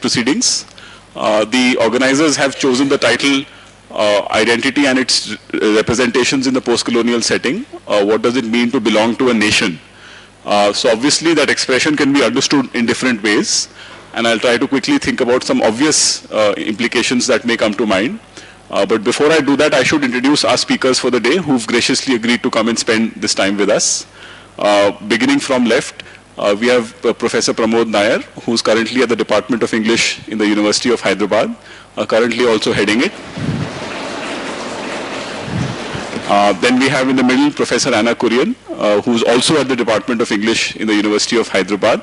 proceedings. The organizers have chosen the title Identity and its Representations in the Post-Colonial Setting. What does it mean to belong to a nation? So obviously that expression can be understood in different ways, and I'll try to quickly think about some obvious implications that may come to mind. But before I do that, I should introduce our speakers for the day who've graciously agreed to come and spend this time with us. Beginning from left, we have Professor Pramod Nayar, who's currently at the Department of English in the University of Hyderabad, currently also heading it. Then we have in the middle Professor Anna Kurian, who's also at the Department of English in the University of Hyderabad.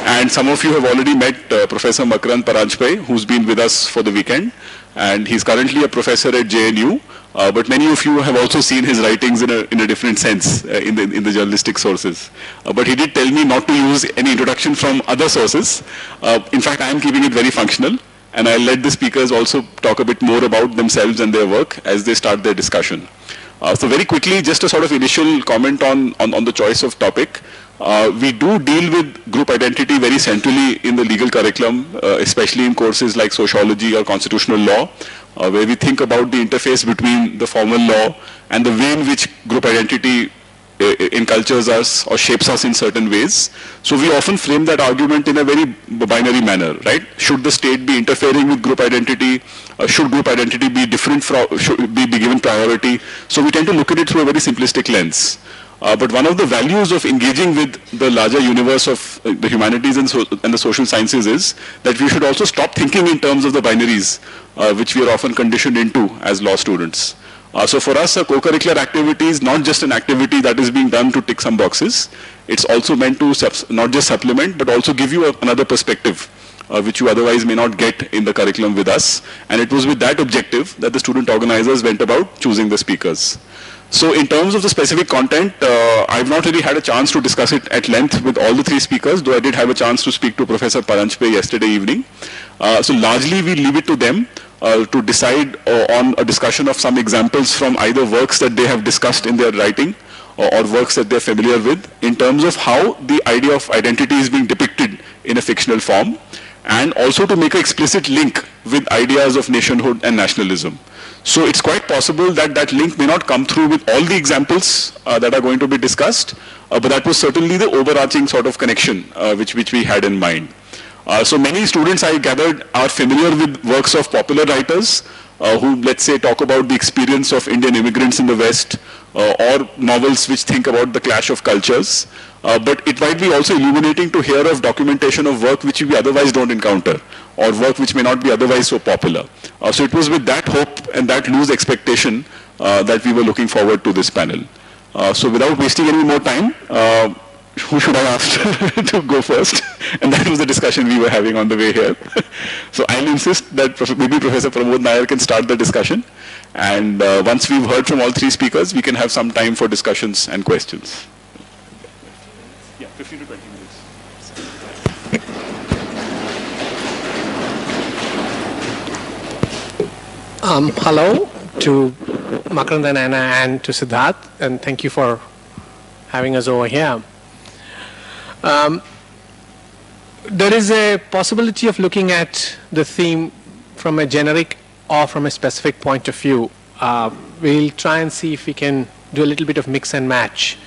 And some of you have already met Professor Makarand Paranjape, who's been with us for the weekend. And he's currently a professor at JNU. But many of you have also seen his writings in a different sense in the journalistic sources. But he did tell me not to use any introduction from other sources. In fact, I am keeping it very functional. And I'll let the speakers also talk a bit more about themselves and their work as they start their discussion. So very quickly, just a sort of initial comment on the choice of topic. We do deal with group identity very centrally in the legal curriculum, especially in courses like sociology or constitutional law, where we think about the interface between the formal law and the way in which group identity incultures us or shapes us in certain ways. So we often frame that argument in a very binary manner, right? Should the state be interfering with group identity? Should group identity be different from, should be given priority? So we tend to look at it through a very simplistic lens. But one of the values of engaging with the larger universe of the humanities and the social sciences is that we should also stop thinking in terms of the binaries, which we are often conditioned into as law students. So for us, a co-curricular activity is not just an activity that is being done to tick some boxes. It's also meant to not just supplement, but also give you another perspective, which you otherwise may not get in the curriculum with us. And it was with that objective that the student organizers went about choosing the speakers. So in terms of the specific content, I've not really had a chance to discuss it at length with all the three speakers, though I did have a chance to speak to Professor Paranjape yesterday evening. So largely we leave it to them to decide on a discussion of some examples from either works that they have discussed in their writing or works that they're familiar with in terms of how the idea of identity is being depicted in a fictional form, and also to make an explicit link with ideas of nationhood and nationalism. So it's quite possible that that link may not come through with all the examples that are going to be discussed, but that was certainly the overarching sort of connection which we had in mind. So many students, I gathered, are familiar with works of popular writers who, let's say, talk about the experience of Indian immigrants in the West, or novels which think about the clash of cultures. But it might be also illuminating to hear of documentation of work which we otherwise don't encounter, or work which may not be otherwise so popular. So it was with that hope and that loose expectation that we were looking forward to this panel. So without wasting any more time, who should I ask to go first? And that was the discussion we were having on the way here. So I'll insist that maybe Professor Pramod Nayar can start the discussion. And once we've heard from all three speakers, we can have some time for discussions and questions. Yeah, 15 to 20 minutes. Hello to Makarand and Anna and to Sidharth, and thank you for having us over here. There is a possibility of looking at the theme from a generic or from a specific point of view. We'll try and see if we can do a little bit of mix and match.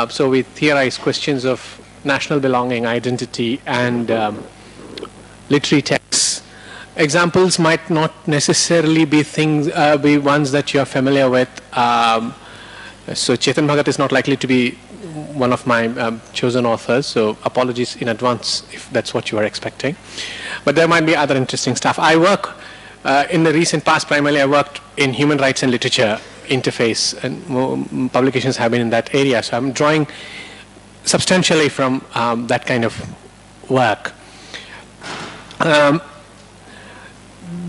So we theorize questions of national belonging, identity, and literary texts. Examples might not necessarily be be ones that you are familiar with. So Chetan Bhagat is not likely to be one of my chosen authors, so apologies in advance if that's what you are expecting. But there might be other interesting stuff. I work, in the recent past, primarily I worked in human rights and literature interface, and publications have been in that area, so I'm drawing substantially from that kind of work.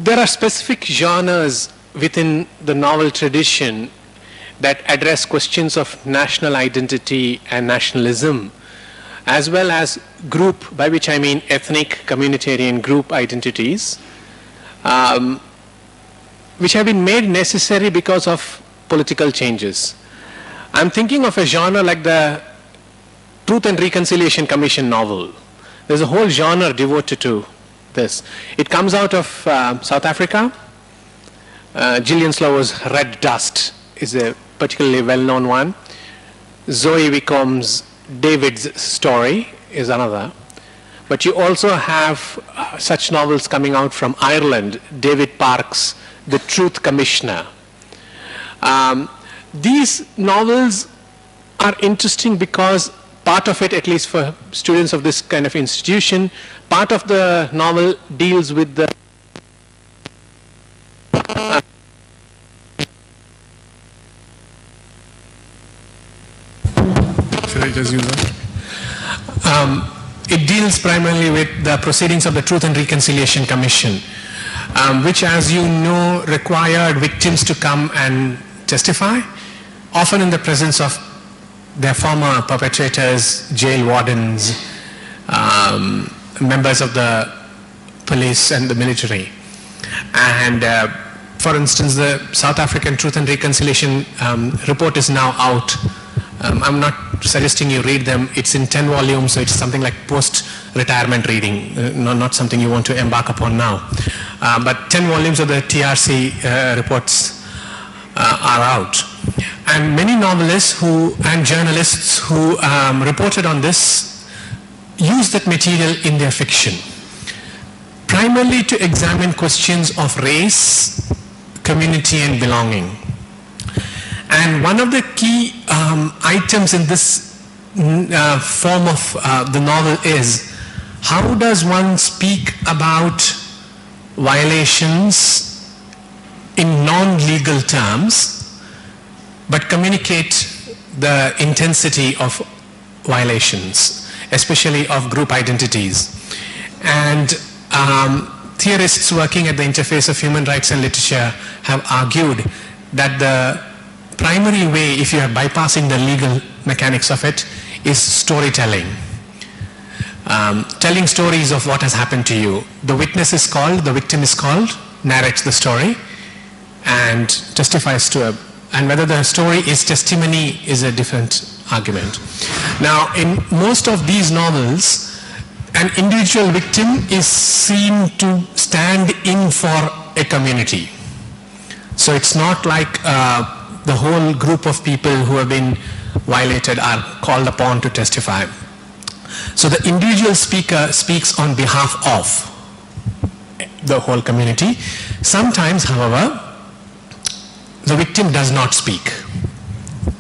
There are specific genres within the novel tradition that address questions of national identity and nationalism, as well as group, by which I mean ethnic, communitarian group identities, which have been made necessary because of political changes. I'm thinking of a genre like the Truth and Reconciliation Commission novel. There's a whole genre devoted to this. It comes out of South Africa. Gillian Slower's Red Dust is a particularly well-known one. Zoe Wickham's David's Story is another. But you also have such novels coming out from Ireland, David Park's The Truth Commissioner. These novels are interesting because part of it, at least for students of this kind of institution, part of the novel deals with the should I just use that? It deals primarily with the proceedings of the Truth and Reconciliation Commission, which, as you know, required victims to come and testify, often in the presence of their former perpetrators, jail wardens, members of the police and the military. And for instance, the South African Truth and Reconciliation report is now out. I'm not suggesting you read them. It's in 10 volumes, so it's something like post-retirement reading, not something you want to embark upon now. But 10 volumes of the TRC reports are out. And many novelists and journalists who reported on this use that material in their fiction, primarily to examine questions of race, community, and belonging. And one of the key items in this form of the novel is, how does one speak about violations in non-legal terms, but communicate the intensity of violations, especially of group identities. And theorists working at the interface of human rights and literature have argued that the primary way, if you are bypassing the legal mechanics of it, is storytelling. Telling stories of what has happened to you. The witness is called, the victim is called, narrates the story, and testifies to a, and whether the story is testimony is a different argument. Now, in most of these novels, an individual victim is seen to stand in for a community. So it's not like the whole group of people who have been violated are called upon to testify. So the individual speaker speaks on behalf of the whole community. Sometimes, however, the victim does not speak.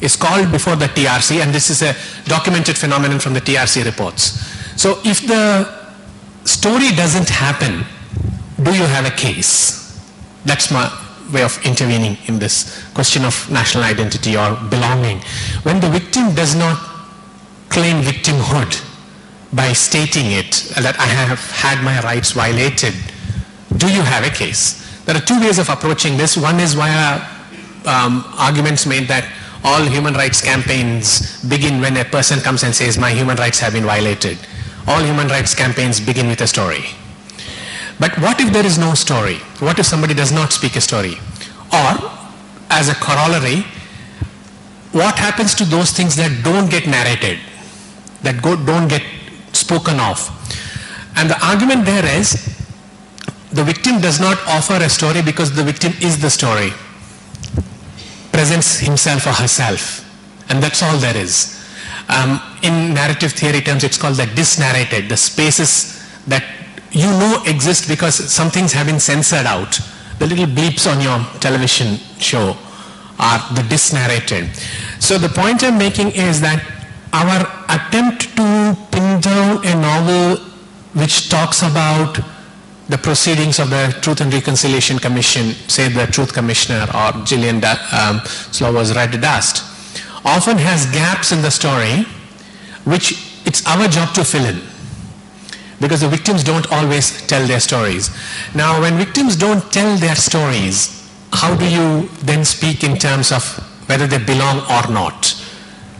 It's called before the TRC, and this is a documented phenomenon from the TRC reports. So if the story doesn't happen, do you have a case? That's my way of intervening in this question of national identity or belonging. When the victim does not claim victimhood by stating it, that I have had my rights violated, do you have a case? There are two ways of approaching this. One is via arguments made that all human rights campaigns begin when a person comes and says, my human rights have been violated. All human rights campaigns begin with a story. But what if there is no story? What if somebody does not speak a story? Or, as a corollary, what happens to those things that don't get narrated, that don't get spoken of? And the argument there is, the victim does not offer a story because the victim is the story, presents himself or herself, and that's all there is. In narrative theory terms, it's called the disnarrated, the spaces that you know exist because some things have been censored out. The little bleeps on your television show are the disnarrated. So the point I'm making is that our attempt to pin down a novel which talks about the proceedings of the Truth and Reconciliation Commission, say the Truth Commissioner or Gillian Slower's Red Dust, often has gaps in the story which it's our job to fill in, because the victims don't always tell their stories. Now, when victims don't tell their stories, how do you then speak in terms of whether they belong or not?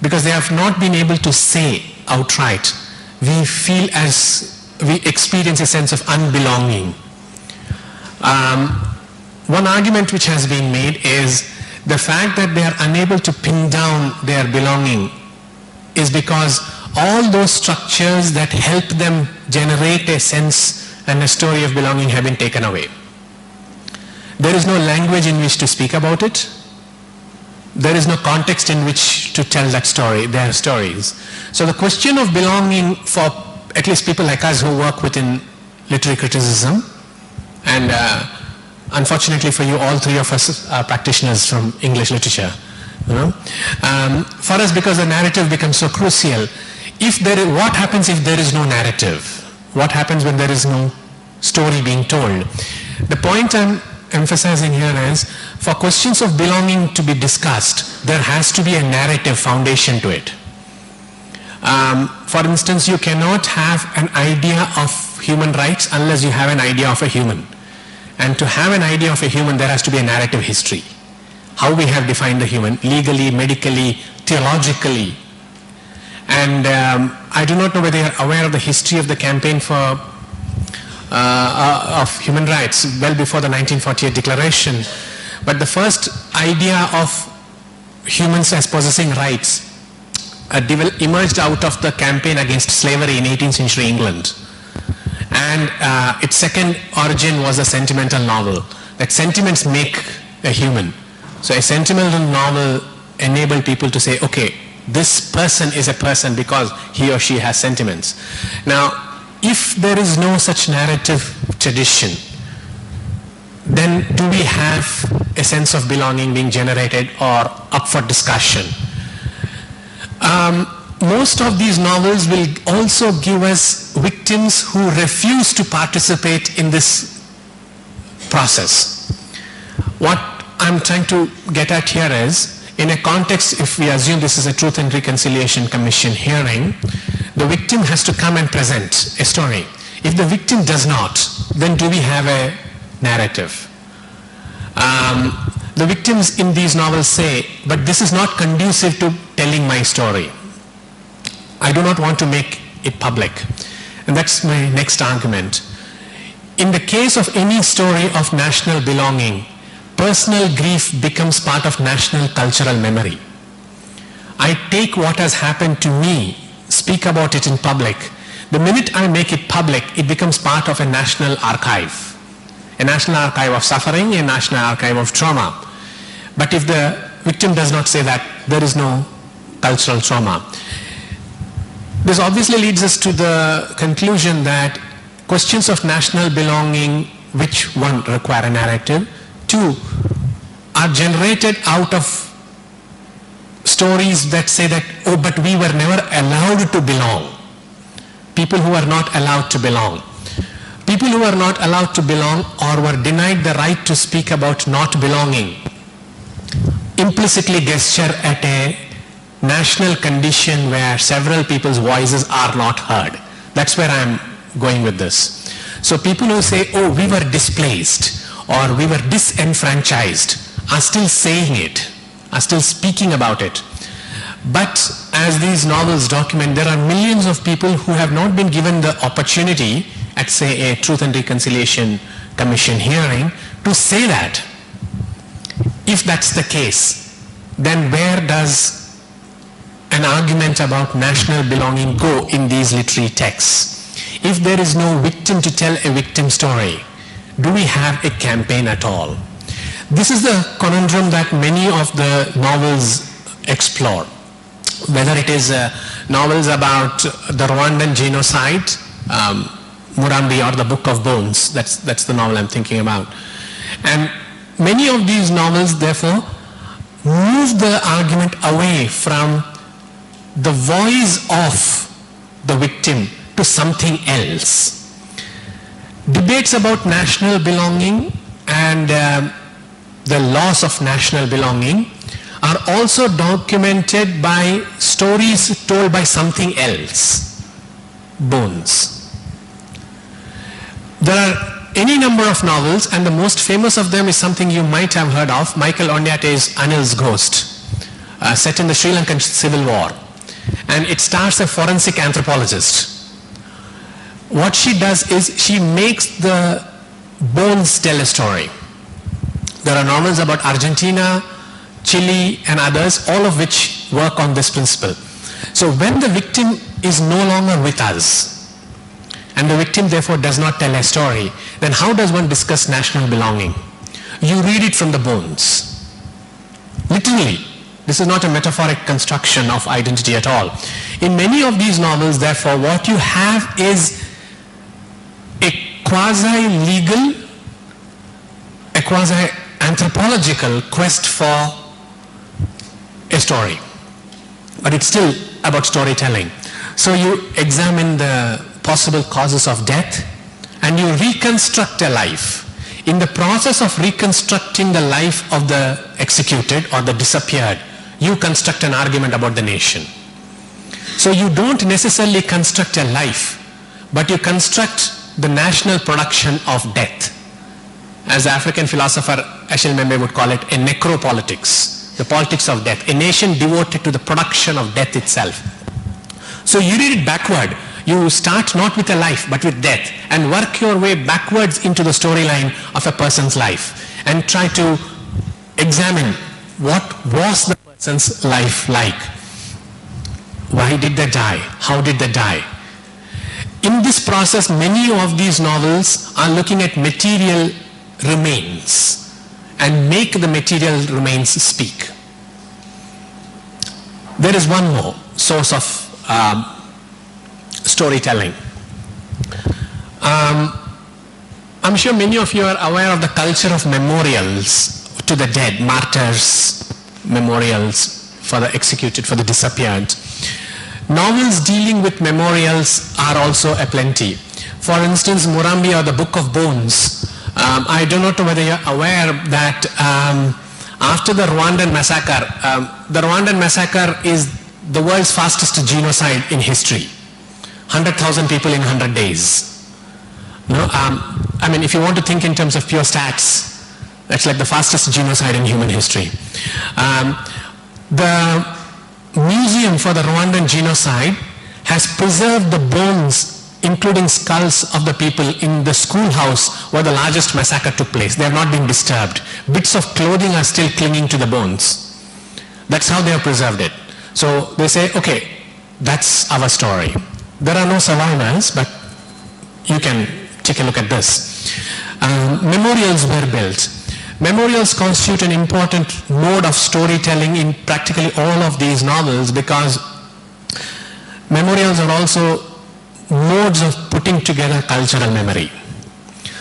Because they have not been able to say outright, we feel as we experience a sense of unbelonging. One argument which has been made is the fact that they are unable to pin down their belonging is because all those structures that help them generate a sense and a story of belonging have been taken away. There is no language in which to speak about it. There is no context in which to tell that story, their stories. So the question of belonging for at least people like us who work within literary criticism, and unfortunately for you, all three of us are practitioners from English literature, you know. For us, because the narrative becomes so crucial, what happens if there is no narrative? What happens when there is no story being told? The point I'm emphasizing here is, for questions of belonging to be discussed, there has to be a narrative foundation to it. For instance, you cannot have an idea of human rights unless you have an idea of a human. And to have an idea of a human, there has to be a narrative history. How we have defined the human, legally, medically, theologically. And I do not know whether you are aware of the history of the campaign for of human rights well before the 1948 declaration. But the first idea of humans as possessing rights emerged out of the campaign against slavery in 18th century England. And its second origin was a sentimental novel. That sentiments make a human. So a sentimental novel enabled people to say, okay, this person is a person because he or she has sentiments. Now, if there is no such narrative tradition, then do we have a sense of belonging being generated or up for discussion? Most of these novels will also give us victims who refuse to participate in this process. What I'm trying to get at here is, in a context, if we assume this is a Truth and Reconciliation Commission hearing, the victim has to come and present a story. If the victim does not, then do we have a narrative? The victims in these novels say, but this is not conducive to telling my story. I do not want to make it public. And that's my next argument. In the case of any story of national belonging, personal grief becomes part of national cultural memory. I take what has happened to me, speak about it in public. The minute I make it public, it becomes part of a national archive. A national archive of suffering, a national archive of trauma. But if the victim does not say that, there is no cultural trauma. This obviously leads us to the conclusion that questions of national belonging, which one require a narrative, two are generated out of stories that say that, oh, but we were never allowed to belong. People who are not allowed to belong. People who are not allowed to belong or were denied the right to speak about not belonging implicitly gesture at a national condition where several people's voices are not heard. That's where I'm going with this. So people who say, oh, we were displaced or we were disenfranchised are still saying it, are still speaking about it. But as these novels document, there are millions of people who have not been given the opportunity at, say, a Truth and Reconciliation Commission hearing to say that. If that's the case, then where does an argument about national belonging go in these literary texts? If there is no victim to tell a victim story, do we have a campaign at all? This is the conundrum that many of the novels explore. Whether it is novels about the Rwandan genocide, Murambi, or the Book of Bones, that's the novel I'm thinking about. And many of these novels, therefore, move the argument away from the voice of the victim to something else. Debates about national belonging and the loss of national belonging are also documented by stories told by something else. Bones. There are any number of novels, and the most famous of them is something you might have heard of, Michael Ondiate's Anil's Ghost, set in the Sri Lankan Civil War. And it stars a forensic anthropologist. What she does is she makes the bones tell a story. There are novels about Argentina, Chile, and others, all of which work on this principle. So when the victim is no longer with us, and the victim therefore does not tell a story, then how does one discuss national belonging? You read it from the bones. Literally. This is not a metaphoric construction of identity at all. In many of these novels, therefore, what you have is a quasi-legal, a quasi-anthropological quest for a story. But it's still about storytelling. So you examine the possible causes of death and you reconstruct a life. In the process of reconstructing the life of the executed or the disappeared, you construct an argument about the nation. So you don't necessarily construct a life, but you construct the national production of death. As the African philosopher Achille Mbembe would call it, a necropolitics, the politics of death, a nation devoted to the production of death itself. So you read it backward. You start not with a life, but with death, and work your way backwards into the storyline of a person's life, and try to examine what was the person's life like. Why did they die? How did they die? In this process, many of these novels are looking at material remains and make the material remains speak. There is one more source of storytelling. I'm sure many of you are aware of the culture of memorials to the dead, martyrs, memorials for the executed, for the disappeared. Novels dealing with memorials are also aplenty. For instance, Murambi or the Book of Bones. I do not know whether you are aware that after the Rwandan massacre, the Rwandan massacre is the world's fastest genocide in history. 100,000 people in 100 days. No, I mean, if you want to think in terms of pure stats, that's like the fastest genocide in human history. The Museum for the Rwandan Genocide has preserved the bones, including skulls of the people in the schoolhouse where the largest massacre took place. They have not been disturbed. Bits of clothing are still clinging to the bones. That's how they have preserved it. So they say, okay, that's our story. There are no survivors, but you can take a look at this. Memorials were built. Memorials constitute an important mode of storytelling in practically all of these novels, because memorials are also modes of putting together cultural memory.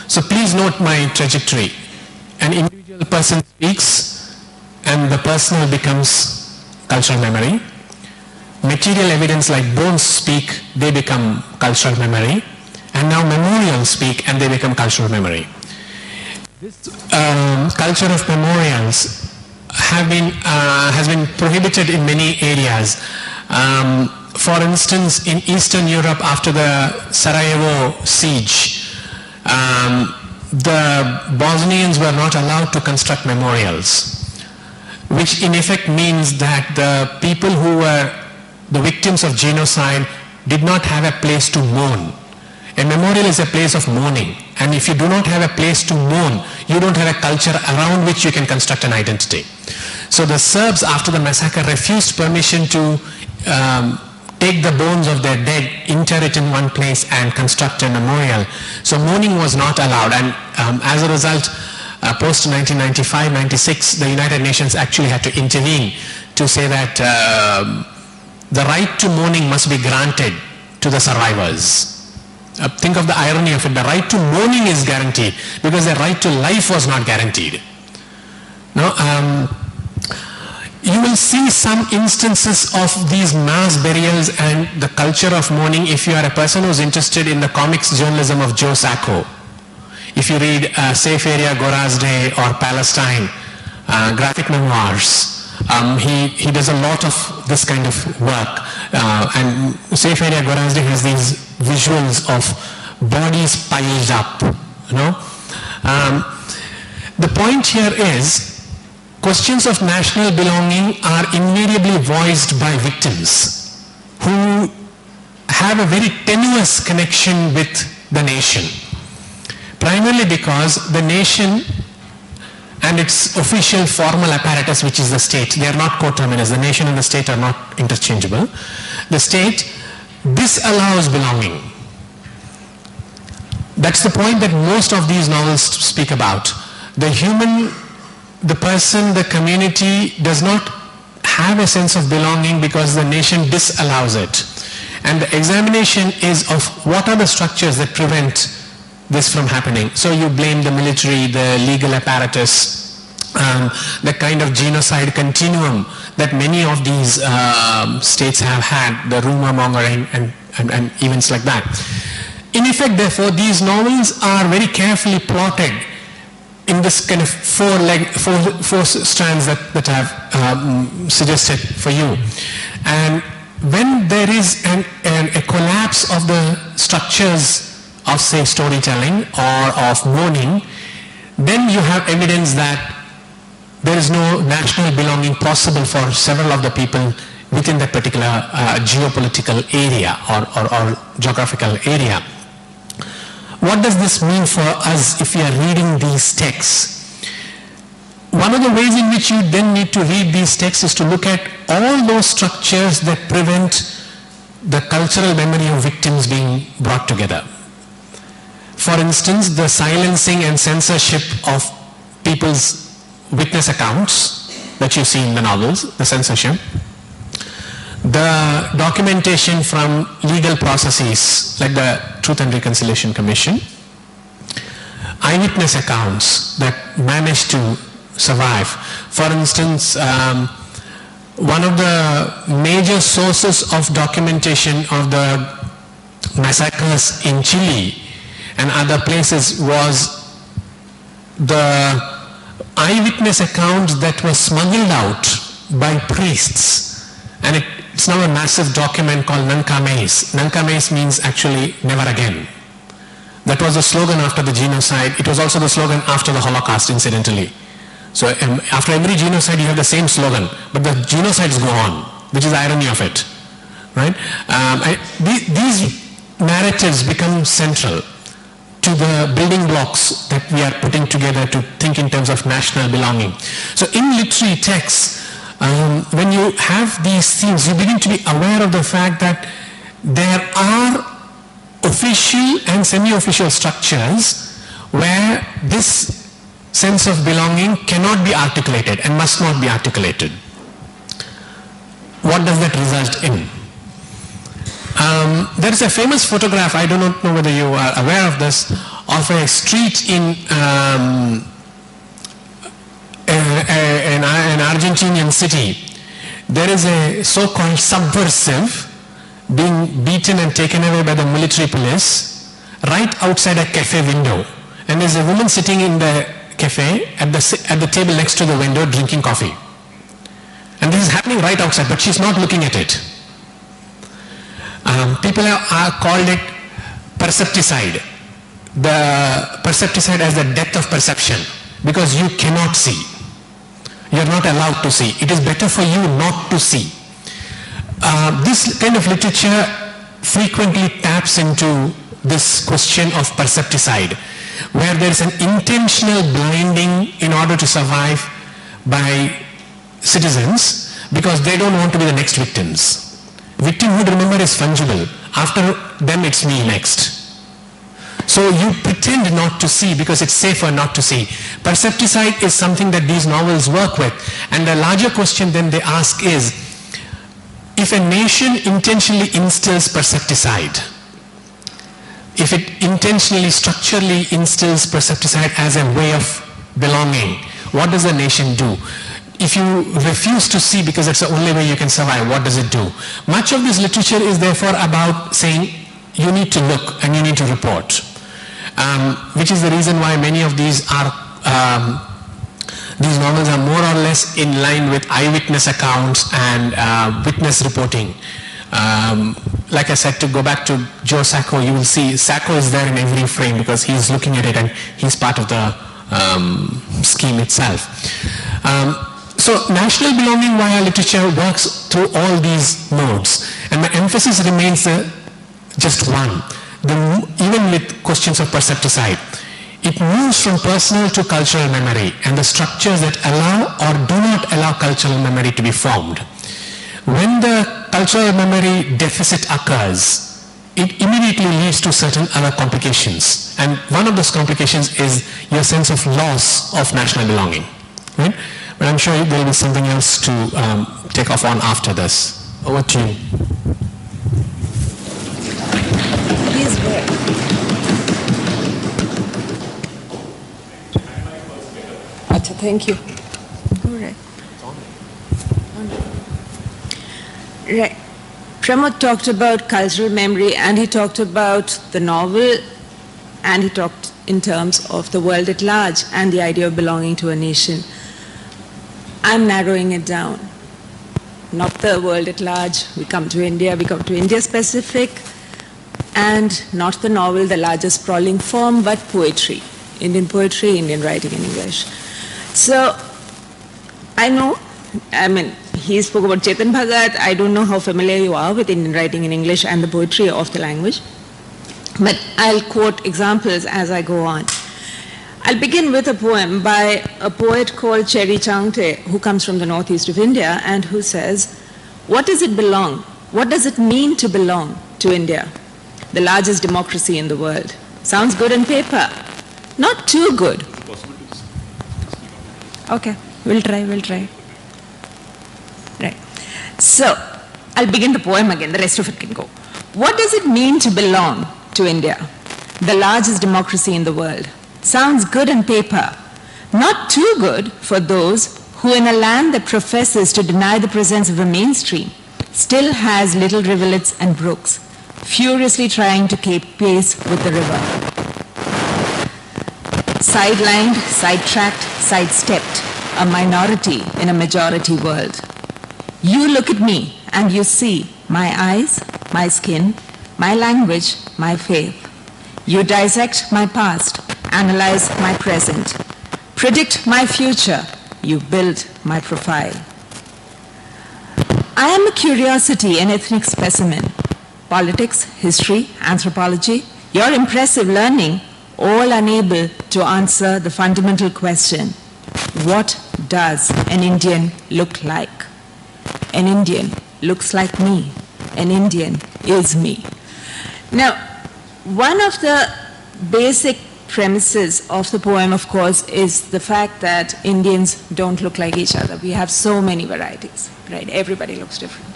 So please note my trajectory. An individual person speaks and the personal becomes cultural memory. Material evidence like bones speak, they become cultural memory. And now memorials speak and they become cultural memory. This culture of memorials has been prohibited in many areas. For instance, in Eastern Europe after the Sarajevo siege, the Bosnians were not allowed to construct memorials, which in effect means that the people who were the victims of genocide did not have a place to mourn. A memorial is a place of mourning, and if you do not have a place to mourn, you don't have a culture around which you can construct an identity. So the Serbs after the massacre refused permission to take the bones of their dead, inter it in one place and construct a memorial. So mourning was not allowed, and as a result, post 1995-96, the United Nations actually had to intervene to say that the right to mourning must be granted to the survivors. Think of the irony of it. The right to mourning is guaranteed because the right to life was not guaranteed. No, you will see some instances of these mass burials and the culture of mourning if you are a person who is interested in the comics journalism of Joe Sacco. If you read Safe Area Gorazde or Palestine, graphic memoirs, he does a lot of this kind of work. And Safe Area Gorazde has these visuals of bodies piled up, you know. The point here is questions of national belonging are invariably voiced by victims who have a very tenuous connection with the nation, primarily because the nation and its official formal apparatus, which is the state, they are not coterminous. The nation and the state are not interchangeable. The state disallows belonging. That's the point that most of these novels speak about. The human, the person, the community does not have a sense of belonging because the nation disallows it. And the examination is of what are the structures that prevent this from happening. So you blame the military, the legal apparatus, the kind of genocide continuum that many of these states have had, the rumor mongering and events like that. In effect, therefore, these novels are very carefully plotted in this kind of four strands that I've suggested for you. And when there is a collapse of the structures of, say, storytelling or of mourning, then you have evidence that there is no national belonging possible for several of the people within that particular geopolitical area or geographical area. What does this mean for us if we are reading these texts? One of the ways in which you then need to read these texts is to look at all those structures that prevent the cultural memory of victims being brought together. For instance, the silencing and censorship of people's witness accounts that you see in the novels, the censorship, the documentation from legal processes like the Truth and Reconciliation Commission, eyewitness accounts that managed to survive. For instance, one of the major sources of documentation of the massacres in Chile and other places was the eyewitness accounts that were smuggled out by priests, and it's now a massive document called Nunca Más. Nunca Más means actually never again. That was the slogan after the genocide. It was also the slogan after the Holocaust, incidentally. So after every genocide you have the same slogan, but the genocides go on, which is the irony of it, right? These narratives become central to the building blocks that we are putting together to think in terms of national belonging. So in literary texts, when you have these themes, you begin to be aware of the fact that there are official and semi-official structures where this sense of belonging cannot be articulated and must not be articulated. What does that result in? There is a famous photograph, I do not know whether you are aware of this, of a street in an Argentinian city. There is a so-called subversive being beaten and taken away by the military police right outside a cafe window. And there's a woman sitting in the cafe at the table next to the window drinking coffee. And this is happening right outside, but she's not looking at it. People are called it percepticide. The percepticide as the death of perception, because you cannot see. You're not allowed to see. It is better for you not to see. This kind of literature frequently taps into this question of percepticide, where there is an intentional blinding in order to survive by citizens because they don't want to be the next victims. Victimhood, remember, is fungible. After them, it's me next. So you pretend not to see because it's safer not to see. Percepticide is something that these novels work with. And the larger question then they ask is, if a nation intentionally instills percepticide, if it intentionally, structurally instills percepticide as a way of belonging, what does a nation do? If you refuse to see because it's the only way you can survive, what does it do? Much of this literature is therefore about saying you need to look and you need to report, which is the reason why many of these novels are more or less in line with eyewitness accounts and witness reporting. Like I said, to go back to Joe Sacco, you will see Sacco is there in every frame because he's looking at it and he's part of the scheme itself. So national belonging via literature works through all these modes, and my emphasis remains just one. Even with questions of percepticide, it moves from personal to cultural memory and the structures that allow or do not allow cultural memory to be formed. When the cultural memory deficit occurs, it immediately leads to certain other complications. And one of those complications is your sense of loss of national belonging. Right? But I'm sure there will be something else to take off on after this. Over to you. Please go. Acha, thank you. All right. Right. Pramod talked about cultural memory, and he talked about the novel, and he talked in terms of the world at large and the idea of belonging to a nation. I'm narrowing it down. Not the world at large. We come to India specific, and not the novel, the larger sprawling form, but poetry, Indian writing in English. So, he spoke about Chetan Bhagat. I don't know how familiar you are with Indian writing in English and the poetry of the language, but I'll quote examples as I go on. I'll begin with a poem by a poet called Cherry Changte, who comes from the northeast of India, and who says, "What does it belong? What does it mean to belong to India, the largest democracy in the world? Sounds good on paper, not too good." Okay, we'll try. Right. So, I'll begin the poem again, the rest of it can go. What does it mean to belong to India, the largest democracy in the world? Sounds good on paper, not too good for those who, in a land that professes to deny the presence of a mainstream, still has little rivulets and brooks, furiously trying to keep pace with the river. Sidelined, sidetracked, sidestepped, a minority in a majority world. You look at me and you see my eyes, my skin, my language, my faith. You dissect my past, analyze my present, predict my future, you build my profile. I am a curiosity, an ethnic specimen. Politics, history, anthropology, your impressive learning, all unable to answer the fundamental question, what does an Indian look like? An Indian looks like me. An Indian is me. Now, one of the basic premises of the poem, of course, is the fact that Indians don't look like each other. We have so many varieties, right? Everybody looks different.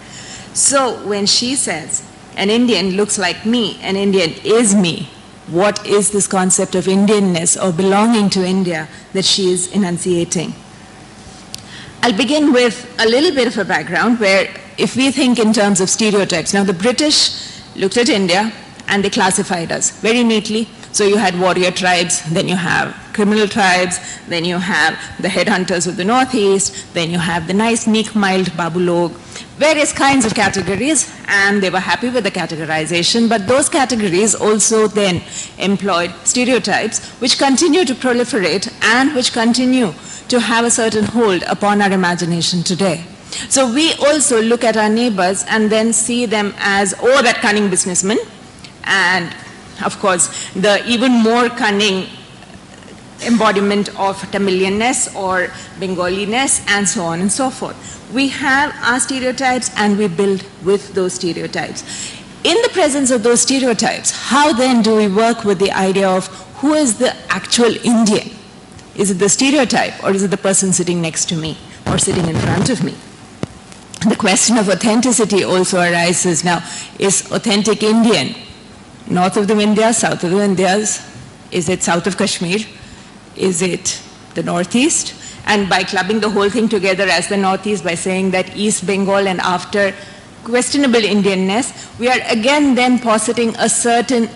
So when she says, an Indian looks like me, an Indian is me, what is this concept of Indianness or belonging to India that she is enunciating? I'll begin with a little bit of a background where if we think in terms of stereotypes, now the British looked at India and they classified us very neatly. So you had warrior tribes, then you have criminal tribes, then you have the headhunters of the northeast, then you have the nice, meek, mild Babulog, various kinds of categories, and they were happy with the categorization, but those categories also then employed stereotypes which continue to proliferate and which continue to have a certain hold upon our imagination today. So we also look at our neighbors and then see them as, oh, that cunning businessman, and of course, the even more cunning embodiment of Tamilianness or Bengaliness, and so on and so forth. We have our stereotypes and we build with those stereotypes. In the presence of those stereotypes, how then do we work with the idea of who is the actual Indian? Is it the stereotype or is it the person sitting next to me or sitting in front of me? The question of authenticity also arises now. Is authentic Indian north of the Vindhyas, south of the Vindhyas? Is it south of Kashmir? Is it the northeast? And by clubbing the whole thing together as the northeast, by saying that East Bengal and after questionable Indianness, we are again then positing a certain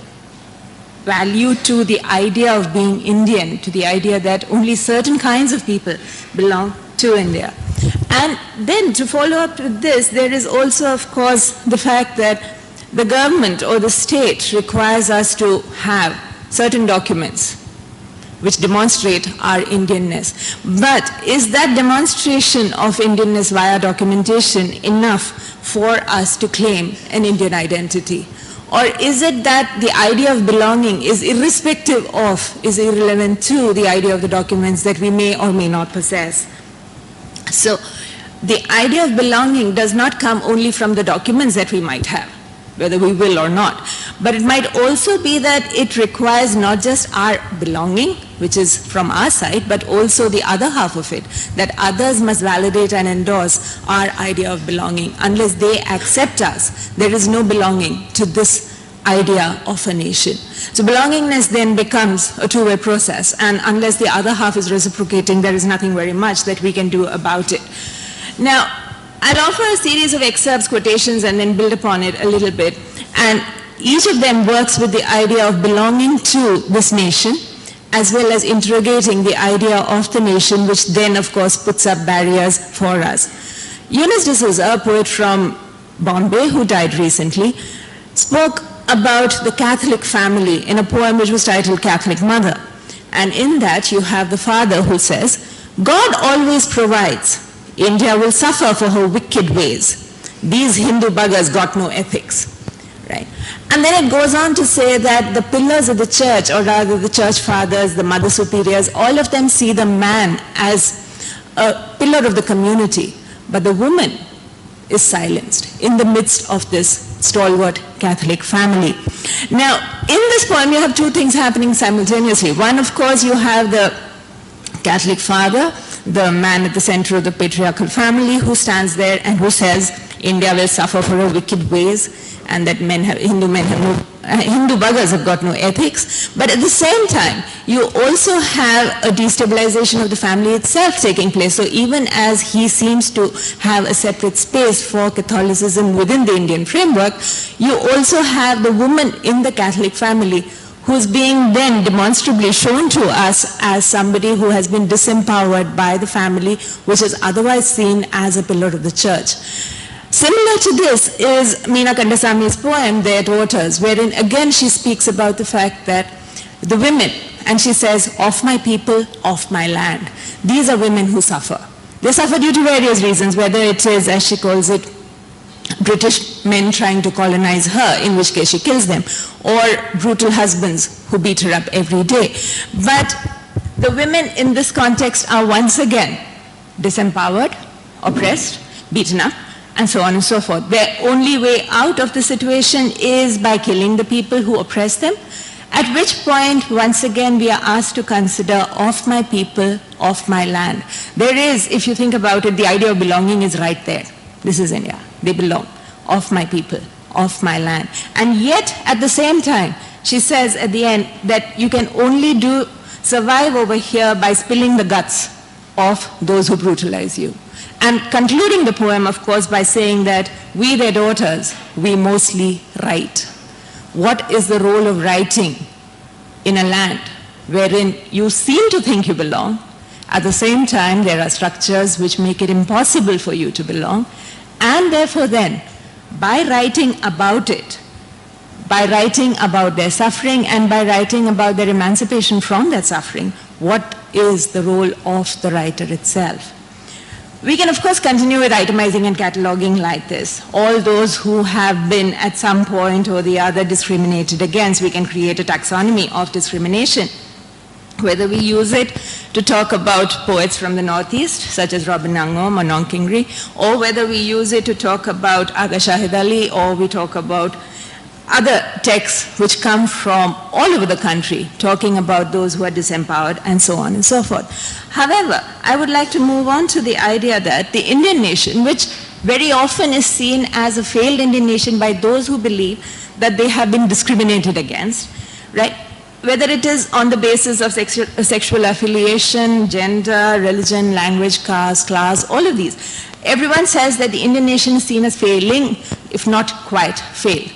value to the idea of being Indian, to the idea that only certain kinds of people belong to India. And then to follow up with this, there is also, of course, the fact that the government or the state requires us to have certain documents which demonstrate our Indianness. But is that demonstration of Indianness via documentation enough for us to claim an Indian identity? Or is it that the idea of belonging is irrespective of, is irrelevant to the idea of the documents that we may or may not possess? So the idea of belonging does not come only from the documents that we might have, whether we will or not, but it might also be that it requires not just our belonging, which is from our side, but also the other half of it, that others must validate and endorse our idea of belonging. Unless they accept us, there is no belonging to this idea of a nation. So belongingness then becomes a two-way process, and unless the other half is reciprocating, there is nothing very much that we can do about it. Now, I'll offer a series of excerpts, quotations, and then build upon it a little bit, and each of them works with the idea of belonging to this nation, as well as interrogating the idea of the nation, which then, of course, puts up barriers for us. Eunice D'Souza, a poet from Bombay who died recently, spoke about the Catholic family in a poem which was titled Catholic Mother. And in that you have the father who says, God always provides. India will suffer for her wicked ways. These Hindu buggers got no ethics. Right? And then it goes on to say that the pillars of the church, or rather the church fathers, the mother superiors, all of them see the man as a pillar of the community, but the woman is silenced in the midst of this stalwart Catholic family. Now, in this poem, you have two things happening simultaneously. One, of course, you have the Catholic father, the man at the center of the patriarchal family, who stands there and who says, India will suffer for her wicked ways, and that Hindu buggers have got no ethics. But at the same time, you also have a destabilization of the family itself taking place. So even as he seems to have a separate space for Catholicism within the Indian framework, you also have the woman in the Catholic family who's being then demonstrably shown to us as somebody who has been disempowered by the family, which is otherwise seen as a pillar of the church. Similar to this is Meena Kandasami's poem, Their Daughters, wherein again she speaks about the fact that the women, and she says, of my people, of my land. These are women who suffer. They suffer due to various reasons, whether it is, as she calls it, British men trying to colonize her, in which case she kills them, or brutal husbands who beat her up every day. But the women in this context are once again disempowered, oppressed, beaten up, and so on and so forth. Their only way out of the situation is by killing the people who oppress them, at which point, once again, we are asked to consider of my people, of my land. There is, if you think about it, the idea of belonging is right there. This is India. They belong. Of my people, of my land. And yet, at the same time, she says at the end that you can only survive over here by spilling the guts of those who brutalize you. And concluding the poem, of course, by saying that we, their daughters, we mostly write. What is the role of writing in a land wherein you seem to think you belong? At the same time, there are structures which make it impossible for you to belong. And therefore then, by writing about it, by writing about their suffering and by writing about their emancipation from that suffering, what is the role of the writer itself? We can, of course, continue with itemizing and cataloging like this. All those who have been at some point or the other discriminated against, we can create a taxonomy of discrimination. Whether we use it to talk about poets from the Northeast, such as Robin Nangom or Nonkingri, or whether we use it to talk about Aga Shahid Ali, or we talk about other texts which come from all over the country, talking about those who are disempowered, and so on and so forth. However, I would like to move on to the idea that the Indian nation, which very often is seen as a failed Indian nation by those who believe that they have been discriminated against, right? Whether it is on the basis of sexual affiliation, gender, religion, language, caste, class, all of these. Everyone says that the Indian nation is seen as failing, if not quite failed.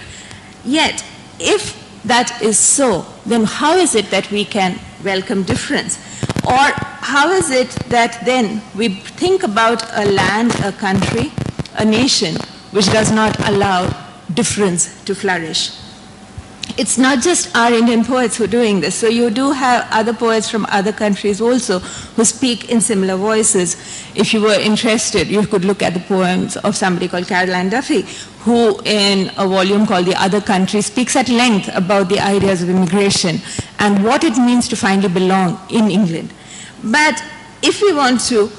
Yet, if that is so, then how is it that we can welcome difference? Or how is it that then we think about a land, a country, a nation, which does not allow difference to flourish? It's not just our Indian poets who are doing this. So you do have other poets from other countries also who speak in similar voices. If you were interested, you could look at the poems of somebody called Caroline Duffy, who in a volume called The Other Country speaks at length about the ideas of immigration and what it means to finally belong in England. But if we want to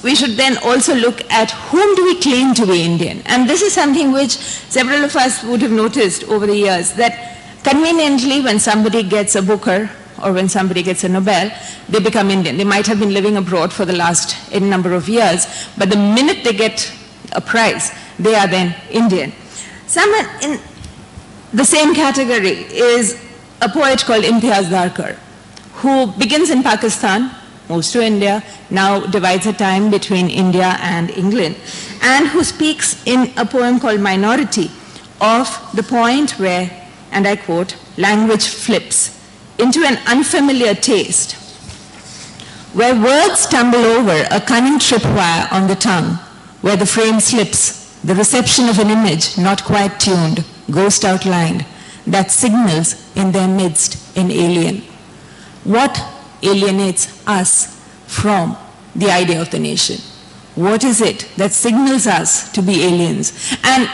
we should then also look at whom do we claim to be Indian. And this is something which several of us would have noticed over the years, that conveniently when somebody gets a Booker or when somebody gets a Nobel, they become Indian. They might have been living abroad for the last n number of years, but the minute they get a prize, they are then Indian. Someone in the same category is a poet called Imtiaz Darkar, who begins in Pakistan, moves to India, now divides her time between India and England, and who speaks in a poem called Minority of the point where, and I quote, language flips into an unfamiliar taste, where words stumble over a cunning tripwire on the tongue, where the frame slips, the reception of an image not quite tuned, ghost outlined, that signals in their midst an alien. What alienates us from the idea of the nation? What is it that signals us to be aliens? And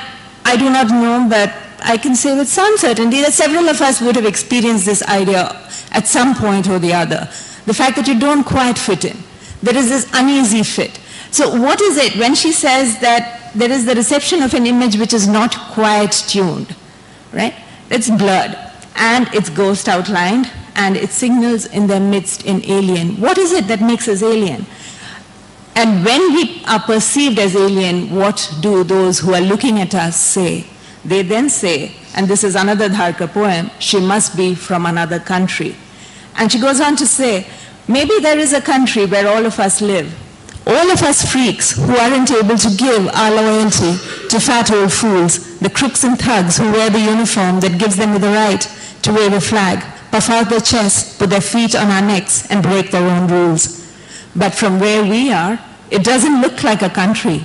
I do not know, but I can say with some certainty that several of us would have experienced this idea at some point or the other. The fact that you don't quite fit in. There is this uneasy fit. So what is it when she says that there is the reception of an image which is not quite tuned, right? It's blurred and it's ghost outlined and it signals in their midst an alien. What is it that makes us alien? And when we are perceived as alien, what do those who are looking at us say? They then say, and this is another Dharkar poem, she must be from another country. And she goes on to say, maybe there is a country where all of us live. All of us freaks who aren't able to give our loyalty to fat old fools, the crooks and thugs who wear the uniform that gives them the right to wave a flag, puff out their chests, put their feet on our necks, and break their own rules. But from where we are, it doesn't look like a country.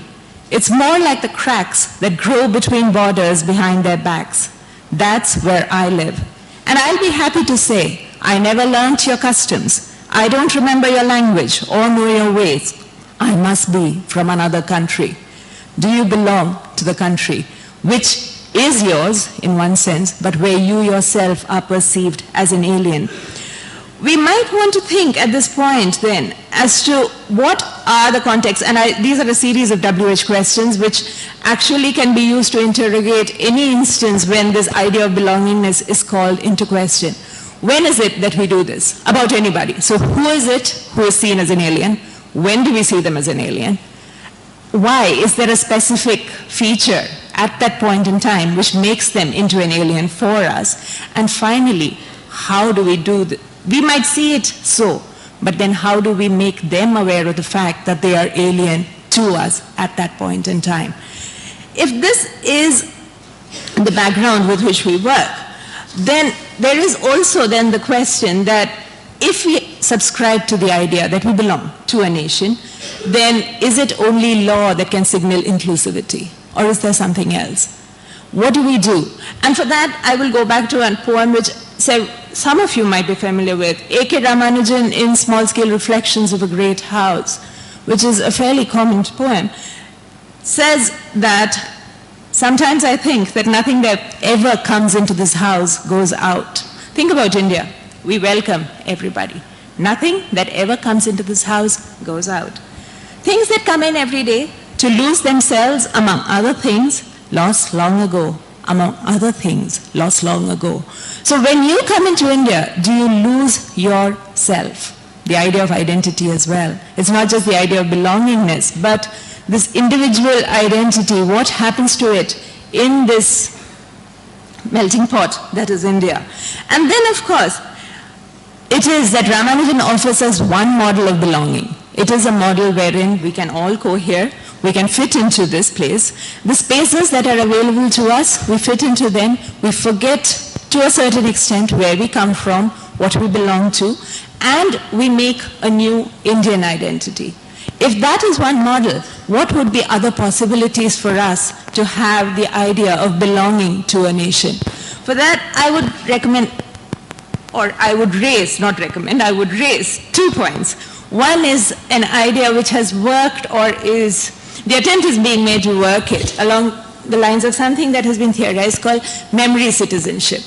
It's more like the cracks that grow between borders behind their backs. That's where I live. And I'll be happy to say, I never learnt your customs. I don't remember your language or know your ways. I must be from another country. Do you belong to the country, which is yours in one sense, but where you yourself are perceived as an alien? We might want to think at this point then as to what are the contexts, and these are a series of WH questions which actually can be used to interrogate any instance when this idea of belongingness is called into question. When is it that we do this? About anybody. So who is it who is seen as an alien? When do we see them as an alien? Why? Is there a specific feature at that point in time which makes them into an alien for us? And finally, how do we do this? We might see it so, but then how do we make them aware of the fact that they are alien to us at that point in time? If this is the background with which we work, then there is also then the question that if we subscribe to the idea that we belong to a nation, then is it only law that can signal inclusivity, or is there something else? What do we do? And for that, I will go back to a poem which some of you might be familiar with, A.K. Ramanujan in Small Scale Reflections of a Great House, which is a fairly common poem, says that sometimes I think that nothing that ever comes into this house goes out. Think about India. We welcome everybody. Nothing that ever comes into this house goes out. Things that come in every day to lose themselves among other things lost long ago. Among other things lost long ago. So when you come into India, do you lose yourself? The idea of identity as well. It's not just the idea of belongingness, but this individual identity, what happens to it in this melting pot that is India. And then of course, it is that Ramanujan offers us one model of belonging. It is a model wherein we can all cohere, we can fit into this place. The spaces that are available to us, we fit into them. We forget to a certain extent where we come from, what we belong to, and we make a new Indian identity. If that is one model, what would be other possibilities for us to have the idea of belonging to a nation? For that, I would recommend, or I would raise, not recommend, I would raise 2 points. One is an idea which has worked or is, the attempt is being made to work it along the lines of something that has been theorized called memory citizenship.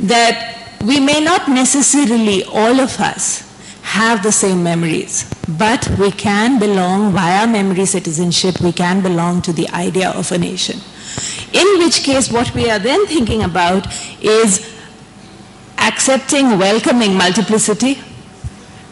That we may not necessarily, all of us, have the same memories, but we can belong via memory citizenship, we can belong to the idea of a nation. In which case, what we are then thinking about is accepting, welcoming multiplicity,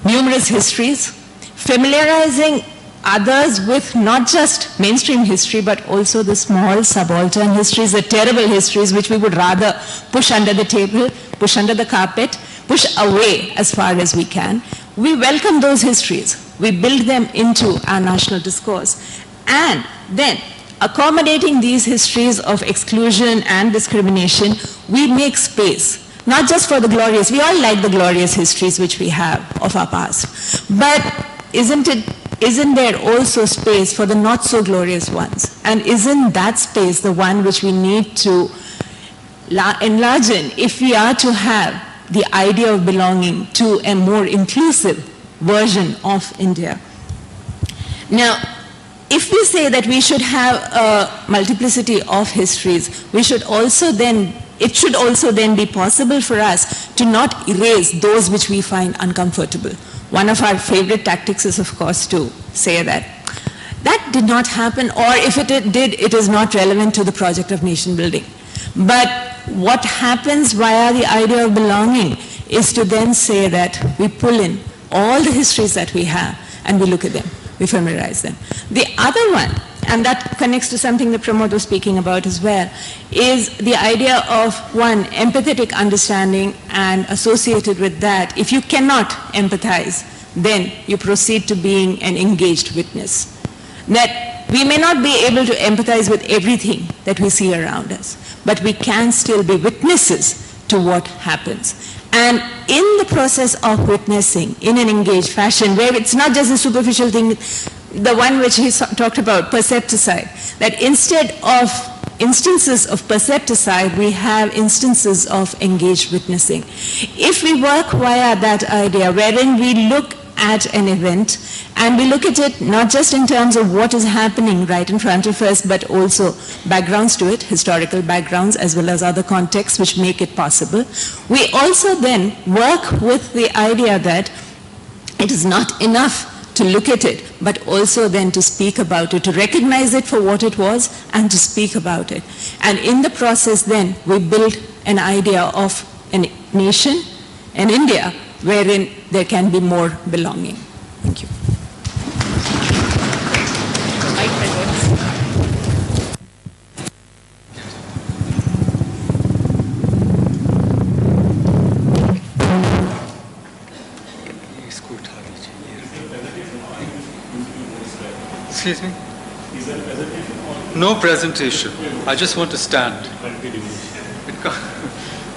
numerous histories, familiarizing others with not just mainstream history, but also the small subaltern histories, the terrible histories which we would rather push under the table, push under the carpet, push away as far as we can. We welcome those histories. We build them into our national discourse. And then, accommodating these histories of exclusion and discrimination, we make space, not just for the glorious. We all like the glorious histories which we have of our past. But isn't there also space for the not so glorious ones? And isn't that space the one which we need to enlarge in if we are to have the idea of belonging to a more inclusive version of India? Now, if we say that we should have a multiplicity of histories, we should also then, it should also then be possible for us to not erase those which we find uncomfortable. One of our favorite tactics is, of course, to say that that did not happen, or if it did, it is not relevant to the project of nation building. But what happens via the idea of belonging is to then say that we pull in all the histories that we have and we look at them, we familiarize them. The other one, and that connects to something that Pramod was speaking about as well, is the idea of one, empathetic understanding, and associated with that, if you cannot empathize, then you proceed to being an engaged witness. That we may not be able to empathize with everything that we see around us, but we can still be witnesses to what happens. And in the process of witnessing in an engaged fashion, where it's not just a superficial thing, the one which he talked about, percepticide, that instead of instances of percepticide, we have instances of engaged witnessing. If we work via that idea, wherein we look at an event and we look at it not just in terms of what is happening right in front of us, but also backgrounds to it, historical backgrounds as well as other contexts which make it possible, we also then work with the idea that it is not enough to look at it, but also then to speak about it, to recognize it for what it was and to speak about it. And in the process then, we build an idea of a nation, an India, wherein there can be more belonging. Thank you. Excuse me? No presentation. I just want to stand.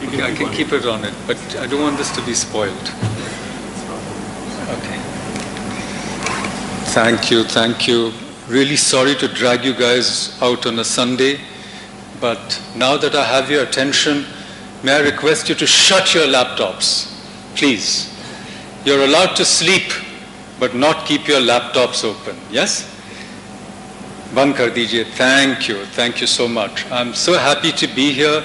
Okay, I can keep it on it, but I don't want this to be spoiled. Okay. Thank you, thank you. Really sorry to drag you guys out on a Sunday, but now that I have your attention, may I request you to shut your laptops, please. You're allowed to sleep, but not keep your laptops open, yes? Band kar dijiye. Thank you so much. I'm so happy to be here.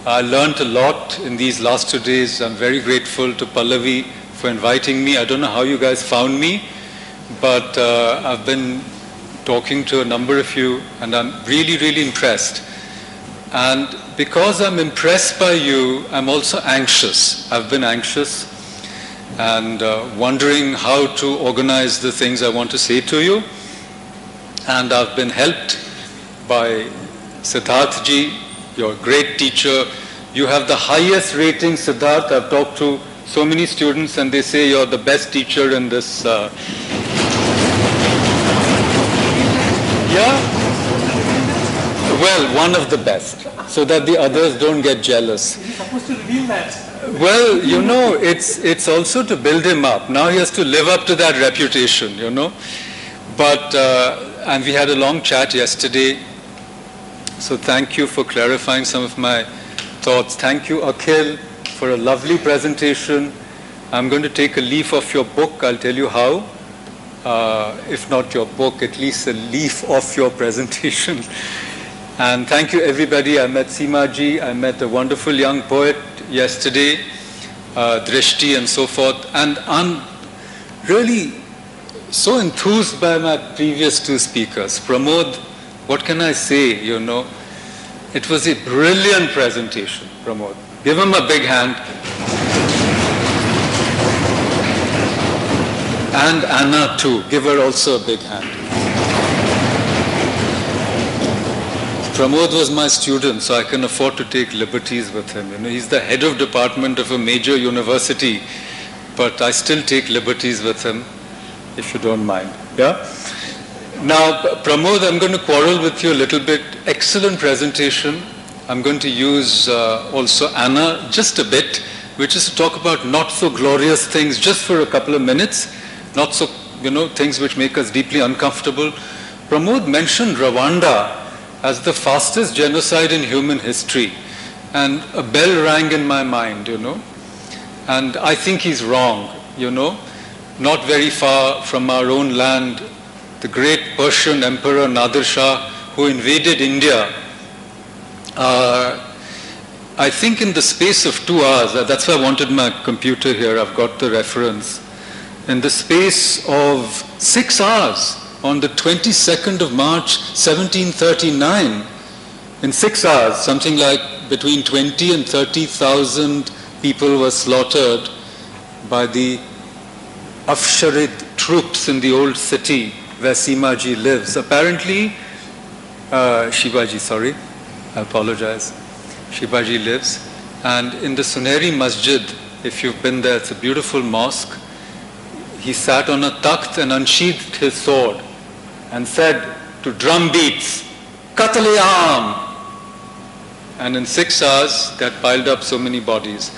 I learned a lot in these last 2 days. I'm very grateful to Pallavi for inviting me. I don't know how you guys found me, but I've been talking to a number of you, and I'm really, really impressed. And because I'm impressed by you, I'm also anxious. I've been anxious and wondering how to organize the things I want to say to you. And I've been helped by Sidharth ji, your great teacher. You have the highest rating, Sidharth. I've talked to so many students and they say you're the best teacher in this. Yeah? Well, one of the best, so that the others don't get jealous. You're supposed to reveal that. Well, you know, it's also to build him up. Now he has to live up to that reputation, you know. But, and we had a long chat yesterday. So thank you for clarifying some of my thoughts. Thank you, Akhil, for a lovely presentation. I'm going to take a leaf of your book. I'll tell you how. If not your book, at least a leaf of your presentation. And thank you, everybody. I met Seema ji. I met a wonderful young poet yesterday, Drishti and so forth. And really so enthused by my previous two speakers. Pramod, what can I say, you know? It was a brilliant presentation, Pramod. Give him a big hand. And Anna too. Give her also a big hand. Pramod was my student, so I can afford to take liberties with him. You know, he's the head of department of a major university, but I still take liberties with him, if you don't mind. Yeah? Now, Pramod, I'm going to quarrel with you a little bit. Excellent presentation. I'm going to use also Anna just a bit, which is to talk about not so glorious things just for a couple of minutes, not so, you know, things which make us deeply uncomfortable. Pramod mentioned Rwanda as the fastest genocide in human history, and a bell rang in my mind, you know, and I think he's wrong, you know. Not very far from our own land, the great Persian Emperor Nadir Shah, who invaded India, I think in the space of 2 hours, that's why I wanted my computer here, I've got the reference, in the space of 6 hours, on the 22nd of March 1739, in 6 hours, something like between 20 and 30,000 people were slaughtered by the Afsharid troops in the old city where Simaji lives. Apparently, Shivaji, sorry, I apologize. Shivaji lives. And in the Suneri Masjid, if you've been there, it's a beautiful mosque. He sat on a takht and unsheathed his sword and said to drum beats, Qatl-e-Aam! And in 6 hours, that piled up so many bodies.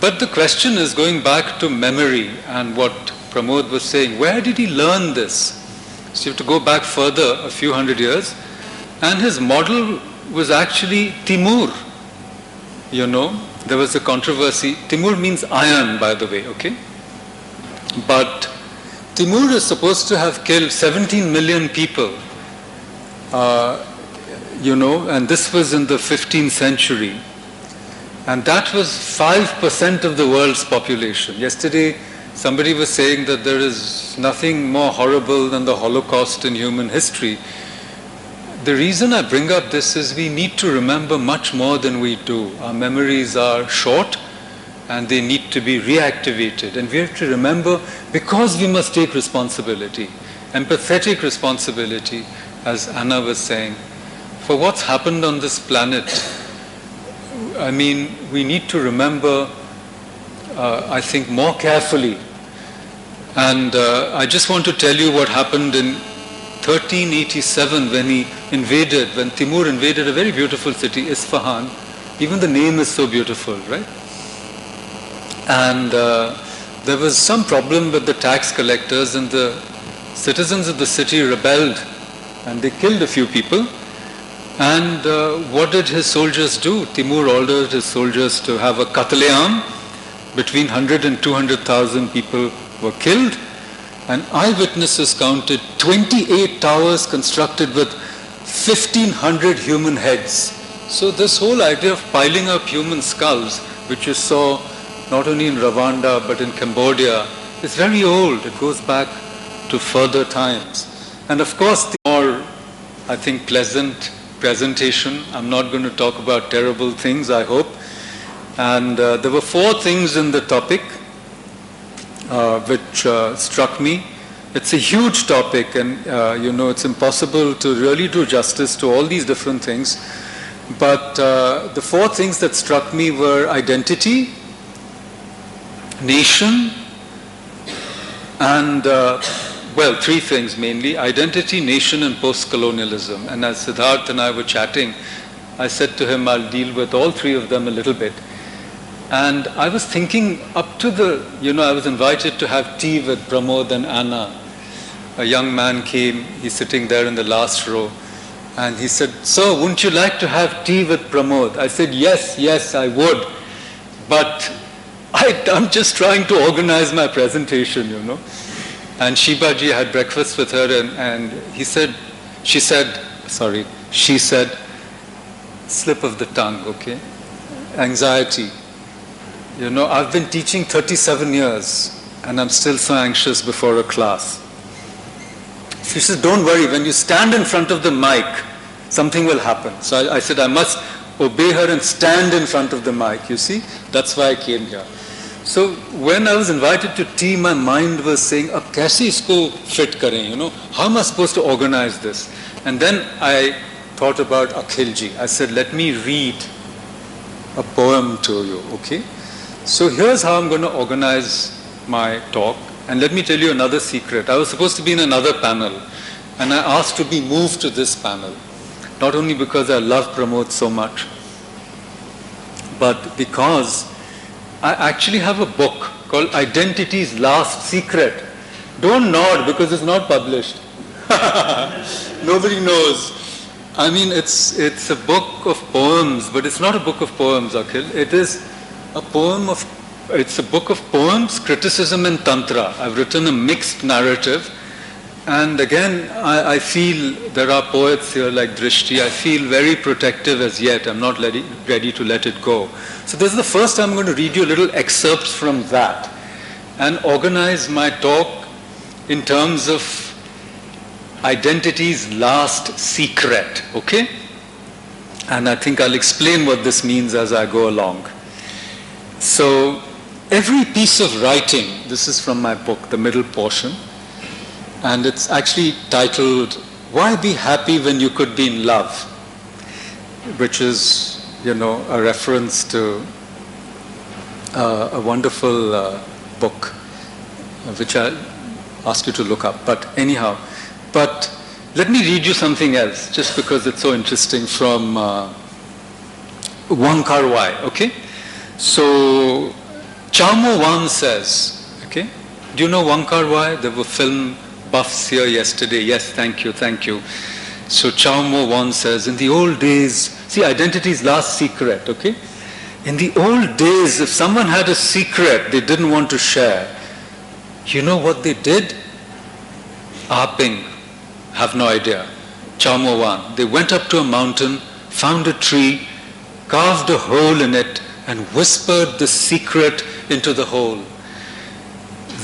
But the question is going back to memory and what Pramod was saying. Where did he learn this? So you have to go back further a few hundred years. And his model was actually Timur. You know, there was a controversy. Timur means iron, by the way, okay? But Timur is supposed to have killed 17 million people, you know, and this was in the 15th century. And that was 5% of the world's population. Yesterday, somebody was saying that there is nothing more horrible than the Holocaust in human history. The reason I bring up this is we need to remember much more than we do. Our memories are short and they need to be reactivated. And we have to remember, because we must take responsibility, empathetic responsibility, as Anna was saying, for what's happened on this planet. I mean, we need to remember, I think, more carefully. And I just want to tell you what happened in 1387 when Timur invaded a very beautiful city, Isfahan. Even the name is so beautiful, right? And there was some problem with the tax collectors, and the citizens of the city rebelled and they killed a few people. And what did his soldiers do? Timur ordered his soldiers to have a Qatl-e-Aam. Between 100 and 200,000 people were killed. And eyewitnesses counted 28 towers constructed with 1,500 human heads. So this whole idea of piling up human skulls, which you saw not only in Rwanda but in Cambodia, is very old. It goes back to further times. And of course, the more, I think, pleasant presentation. I'm not going to talk about terrible things, I hope. And there were 4 things in the topic which struck me. It's a huge topic, and you know, it's impossible to really do justice to all these different things. But the 4 things that struck me were identity, nation, and well, 3 things mainly: identity, nation, and post-colonialism. And as Sidharth and I were chatting, I said to him, I'll deal with all 3 of them a little bit. And I was thinking up to the, you know, I was invited to have tea with Pramod and Anna. A young man came, he's sitting there in the last row, and he said, "Sir, wouldn't you like to have tea with Pramod?" I said, yes, I would. But I'm just trying to organize my presentation, you know. And Shibaji had breakfast with her, and she said, slip of the tongue, okay? Anxiety. You know, I've been teaching 37 years. and I'm still so anxious before a class. She says, don't worry, when you stand in front of the mic, something will happen. So I said, I must obey her and stand in front of the mic, you see? That's why I came here. So when I was invited to tea, my mind was saying, ab kaise isko fit kare, you know? How am I supposed to organize this? And then I thought about Akhilji. I said, let me read a poem to you, okay? So here's how I'm going to organize my talk. And let me tell you another secret. I was supposed to be in another panel, and I asked to be moved to this panel. Not only because I love Pramod so much, but because I actually have a book called Identity's Last Secret. Don't nod because it's not published. Nobody knows. I mean, it's a book of poems, but it's not a book of poems, Akhil. It is it's a book of poems, criticism and tantra. I've written a mixed narrative. And again, I feel there are poets here like Drishti. I feel very protective as yet. I'm not ready to let it go. So this is the first time I'm going to read you a little excerpts from that and organize my talk in terms of identity's last secret, okay? And I think I'll explain what this means as I go along. So every piece of writing, this is from my book, the middle portion, and it's actually titled, Why Be Happy When You Could Be in Love? Which is, you know, a reference to a wonderful book, which I'll ask you to look up. But anyhow, but let me read you something else, just because it's so interesting, from Wang Kar-wai, okay? So, Chamo Wan says, okay? Do you know Wang Kar-wai? There were film buffs here yesterday. Yes, thank you, thank you. So Chamo Wan says, in the old days, see, identity's last secret, okay? In the old days, if someone had a secret they didn't want to share, you know what they did? Aping, have no idea. Chamo Wan, they went up to a mountain, found a tree, carved a hole in it, and whispered the secret into the hole.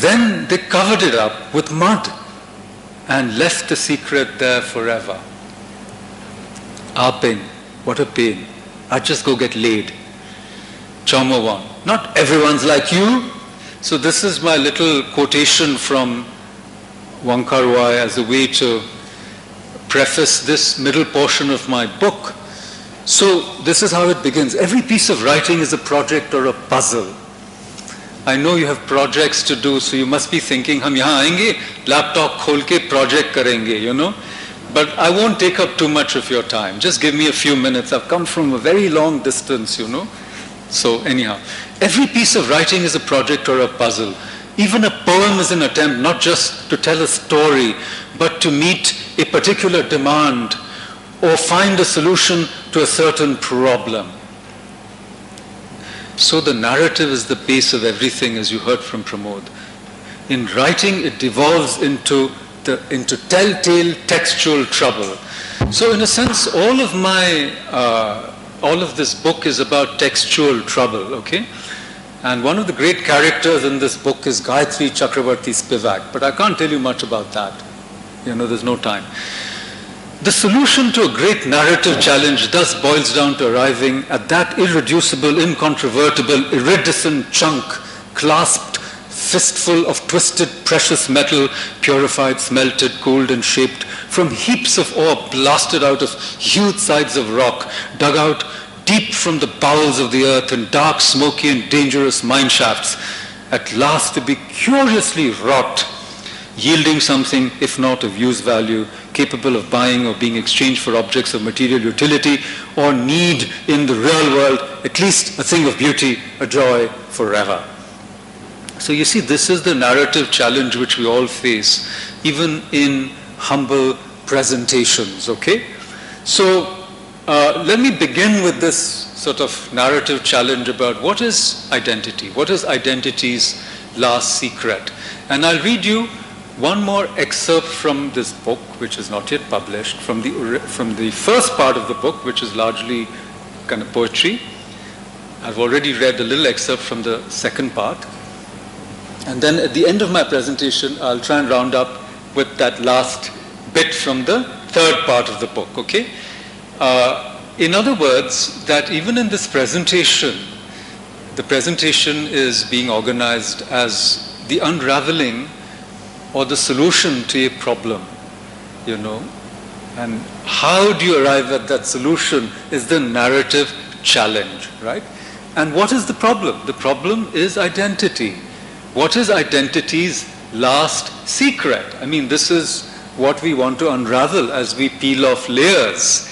Then they covered it up with mud and left the secret there forever. Aping, what a pain. I'd just go get laid. Chamo Wan, not everyone's like you. So this is my little quotation from Wang Kar-wai as a way to preface this middle portion of my book. So this is how it begins. Every piece of writing is a project or a puzzle. I know you have projects to do, so you must be thinking, hum yahan aayenge, laptop khol ke project karenge, you know. But I won't take up too much of your time. Just give me a few minutes. I've come from a very long distance, you know. So anyhow, every piece of writing is a project or a puzzle. Even a poem is an attempt not just to tell a story, but to meet a particular demand or find a solution to a certain problem. So the narrative is the base of everything, as you heard from Pramod. In writing, it devolves into telltale textual trouble. So in a sense, all of this book is about textual trouble, okay? And one of the great characters in this book is Gayatri Chakravarti Spivak, but I can't tell you much about that. You know, there's no time. The solution to a great narrative challenge thus boils down to arriving at that irreducible, incontrovertible, iridescent chunk, clasped, fistful of twisted precious metal, purified, smelted, cooled and shaped, from heaps of ore blasted out of huge sides of rock, dug out deep from the bowels of the earth in dark, smoky and dangerous mine shafts, at last to be curiously wrought, yielding something, if not of use value, capable of buying or being exchanged for objects of material utility or need in the real world, at least a thing of beauty, a joy forever. So you see, this is the narrative challenge which we all face, even in humble presentations, okay? So let me begin with this sort of narrative challenge about what is identity? What is identity's last secret? And I'll read you one more excerpt from this book, which is not yet published, from the first part of the book, which is largely kind of poetry. I've already read a little excerpt from the second part. And then at the end of my presentation, I'll try and round up with that last bit from the third part of the book, okay? In other words, that even in this presentation, the presentation is being organized as the unraveling or the solution to a problem, you know. And how do you arrive at that solution is the narrative challenge, right? And what is the problem? The problem is identity. What is identity's last secret? I mean, this is what we want to unravel as we peel off layers,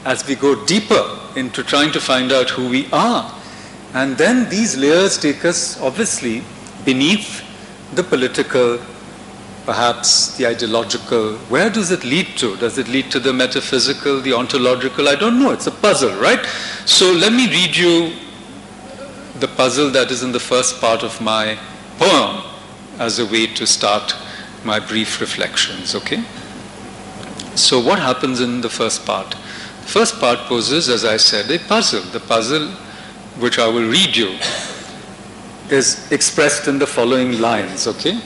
as we go deeper into trying to find out who we are. And then these layers take us, obviously, beneath the political, perhaps the ideological. Where does it lead to? Does it lead to the metaphysical, the ontological? I don't know. It's a puzzle, right? So let me read you the puzzle that is in the first part of my poem as a way to start my brief reflections, okay? So what happens in the first part? The first part poses, as I said, a puzzle. The puzzle, which I will read you, is expressed in the following lines, okay?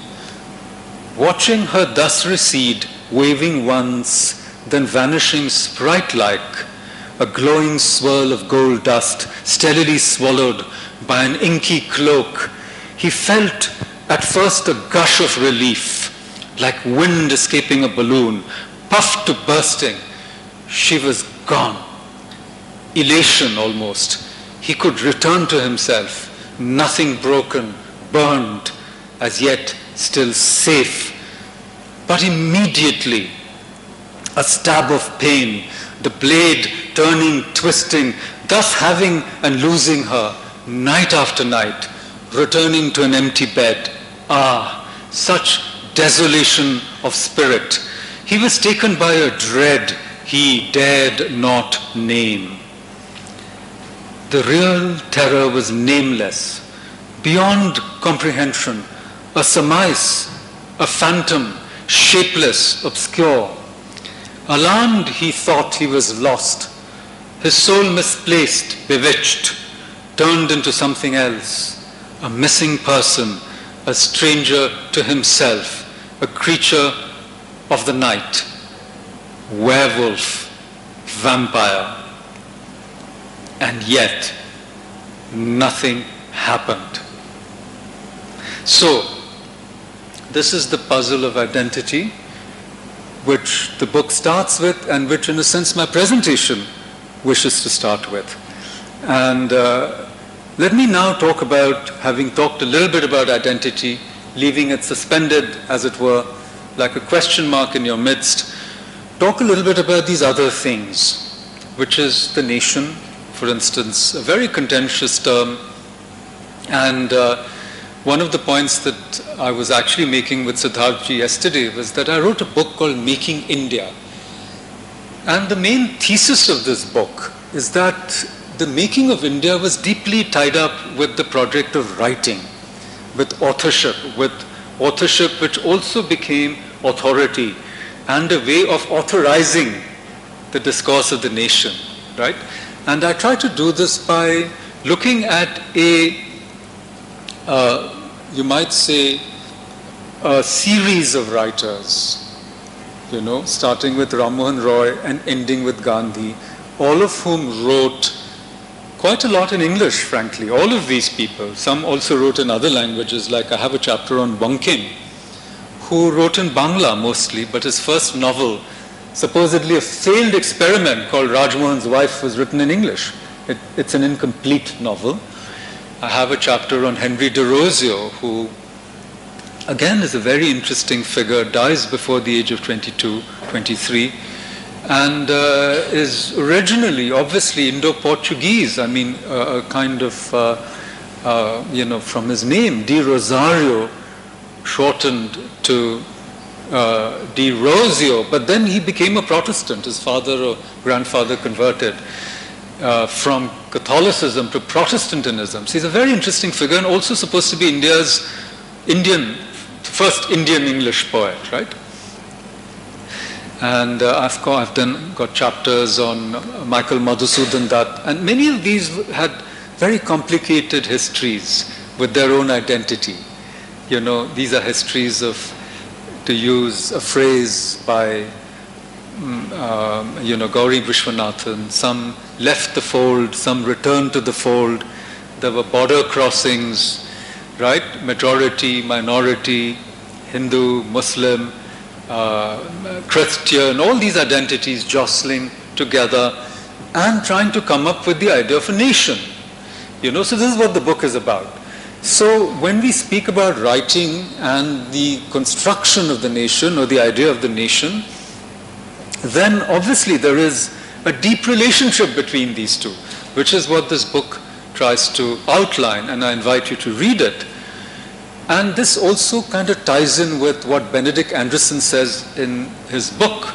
Watching her thus recede, waving once, then vanishing sprite-like, a glowing swirl of gold dust, steadily swallowed by an inky cloak, he felt at first a gush of relief, like wind escaping a balloon, puffed to bursting. She was gone. Elation almost. He could return to himself, nothing broken, burned, as yet still safe. But immediately, a stab of pain, the blade turning, twisting, thus having and losing her, night after night, returning to an empty bed. Ah, such desolation of spirit. He was taken by a dread he dared not name. The real terror was nameless, beyond comprehension, a surmise, a phantom, shapeless, obscure. Alarmed, he thought he was lost, his soul misplaced, bewitched, turned into something else, a missing person, a stranger to himself, a creature of the night, werewolf, vampire. And yet, nothing happened. So, this is the puzzle of identity, which the book starts with, and which, in a sense, my presentation wishes to start with. And let me now talk about, having talked a little bit about identity, leaving it suspended, as it were, like a question mark in your midst, talk a little bit about these other things, which is the nation, for instance, a very contentious term. And one of the points that I was actually making with Sidharthji yesterday was that I wrote a book called Making India. And the main thesis of this book is that the making of India was deeply tied up with the project of writing, with authorship which also became authority and a way of authorizing the discourse of the nation, right? And I try to do this by looking at you might say, a series of writers, you know, starting with Ram Mohan Roy and ending with Gandhi, all of whom wrote quite a lot in English, frankly, all of these people. Some also wrote in other languages, like I have a chapter on Bankim, who wrote in Bangla mostly, but his first novel, supposedly a failed experiment called Rajmohan's Wife, was written in English. It's an incomplete novel. I have a chapter on Henry de Rosio, who again is a very interesting figure, dies before the age of 22, 23, and is originally obviously Indo-Portuguese. I mean, a kind of, from his name, de Rosario, shortened to de Rosio, but then he became a Protestant. His father or grandfather converted from Catholicism to Protestantism. So he's a very interesting figure, and also supposed to be India's first Indian English poet, right? And I've got chapters on Michael Madhusudan Dutt, and many of these had very complicated histories with their own identity. these are histories of, to use a phrase by, Gauri Vishwanathan, some left the fold, some returned to the fold. There were border crossings, right? Majority, minority, Hindu, Muslim, Christian, all these identities jostling together and trying to come up with the idea of a nation. So this is what the book is about. So when we speak about writing and the construction of the nation or the idea of the nation, then obviously there is a deep relationship between these two, which is what this book tries to outline, and I invite you to read it. And this also kind of ties in with what Benedict Anderson says in his book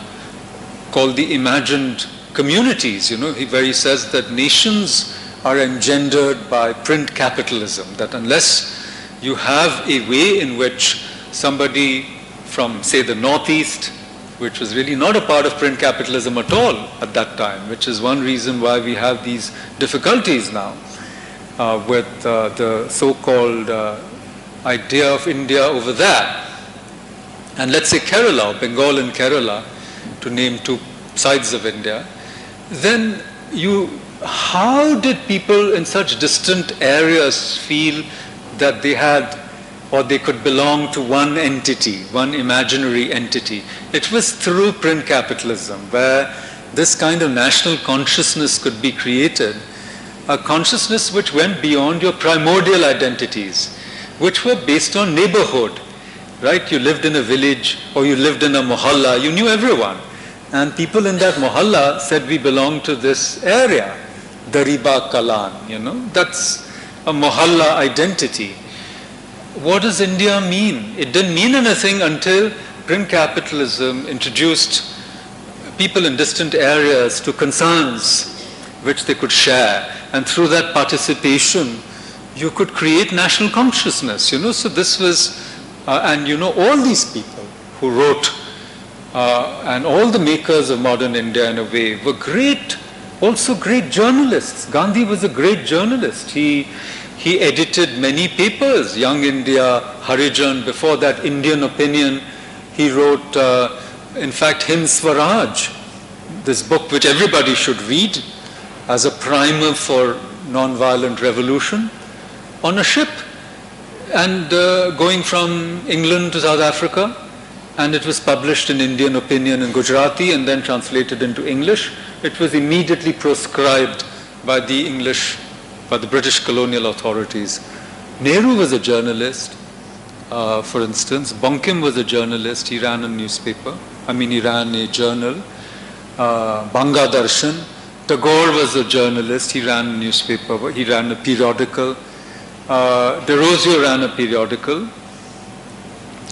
called The Imagined Communities, where he says that nations are engendered by print capitalism, that unless you have a way in which somebody from, say, the Northeast, which was really not a part of print capitalism at all at that time, which is one reason why we have these difficulties now with the so-called idea of India over there. And let's say Kerala, Bengal and Kerala, to name two sides of India, then how did people in such distant areas feel that they had or they could belong to one entity, one imaginary entity? It was through print capitalism, where this kind of national consciousness could be created, a consciousness which went beyond your primordial identities, which were based on neighborhood, right? You lived in a village or you lived in a mohalla, you knew everyone. And people in that mohalla said, we belong to this area, Dariba Kalan, that's a mohalla identity. What does India mean? It didn't mean anything until print capitalism introduced people in distant areas to concerns which they could share. And through that participation, you could create national consciousness, So this was, and all these people who wrote, and all the makers of modern India in a way, were also great journalists. Gandhi was a great journalist. He edited many papers, Young India, Harijan, before that Indian Opinion. He wrote, in fact, Hind Swaraj, this book which everybody should read as a primer for nonviolent revolution, on a ship and going from England to South Africa. And it was published in Indian Opinion in Gujarati and then translated into English. It was immediately proscribed by the British colonial authorities. Nehru was a journalist, for instance. Bankim was a journalist. He ran a newspaper. He ran a journal. Banga Darshan. Tagore was a journalist. He ran a newspaper. He ran a periodical. De Rosio ran a periodical.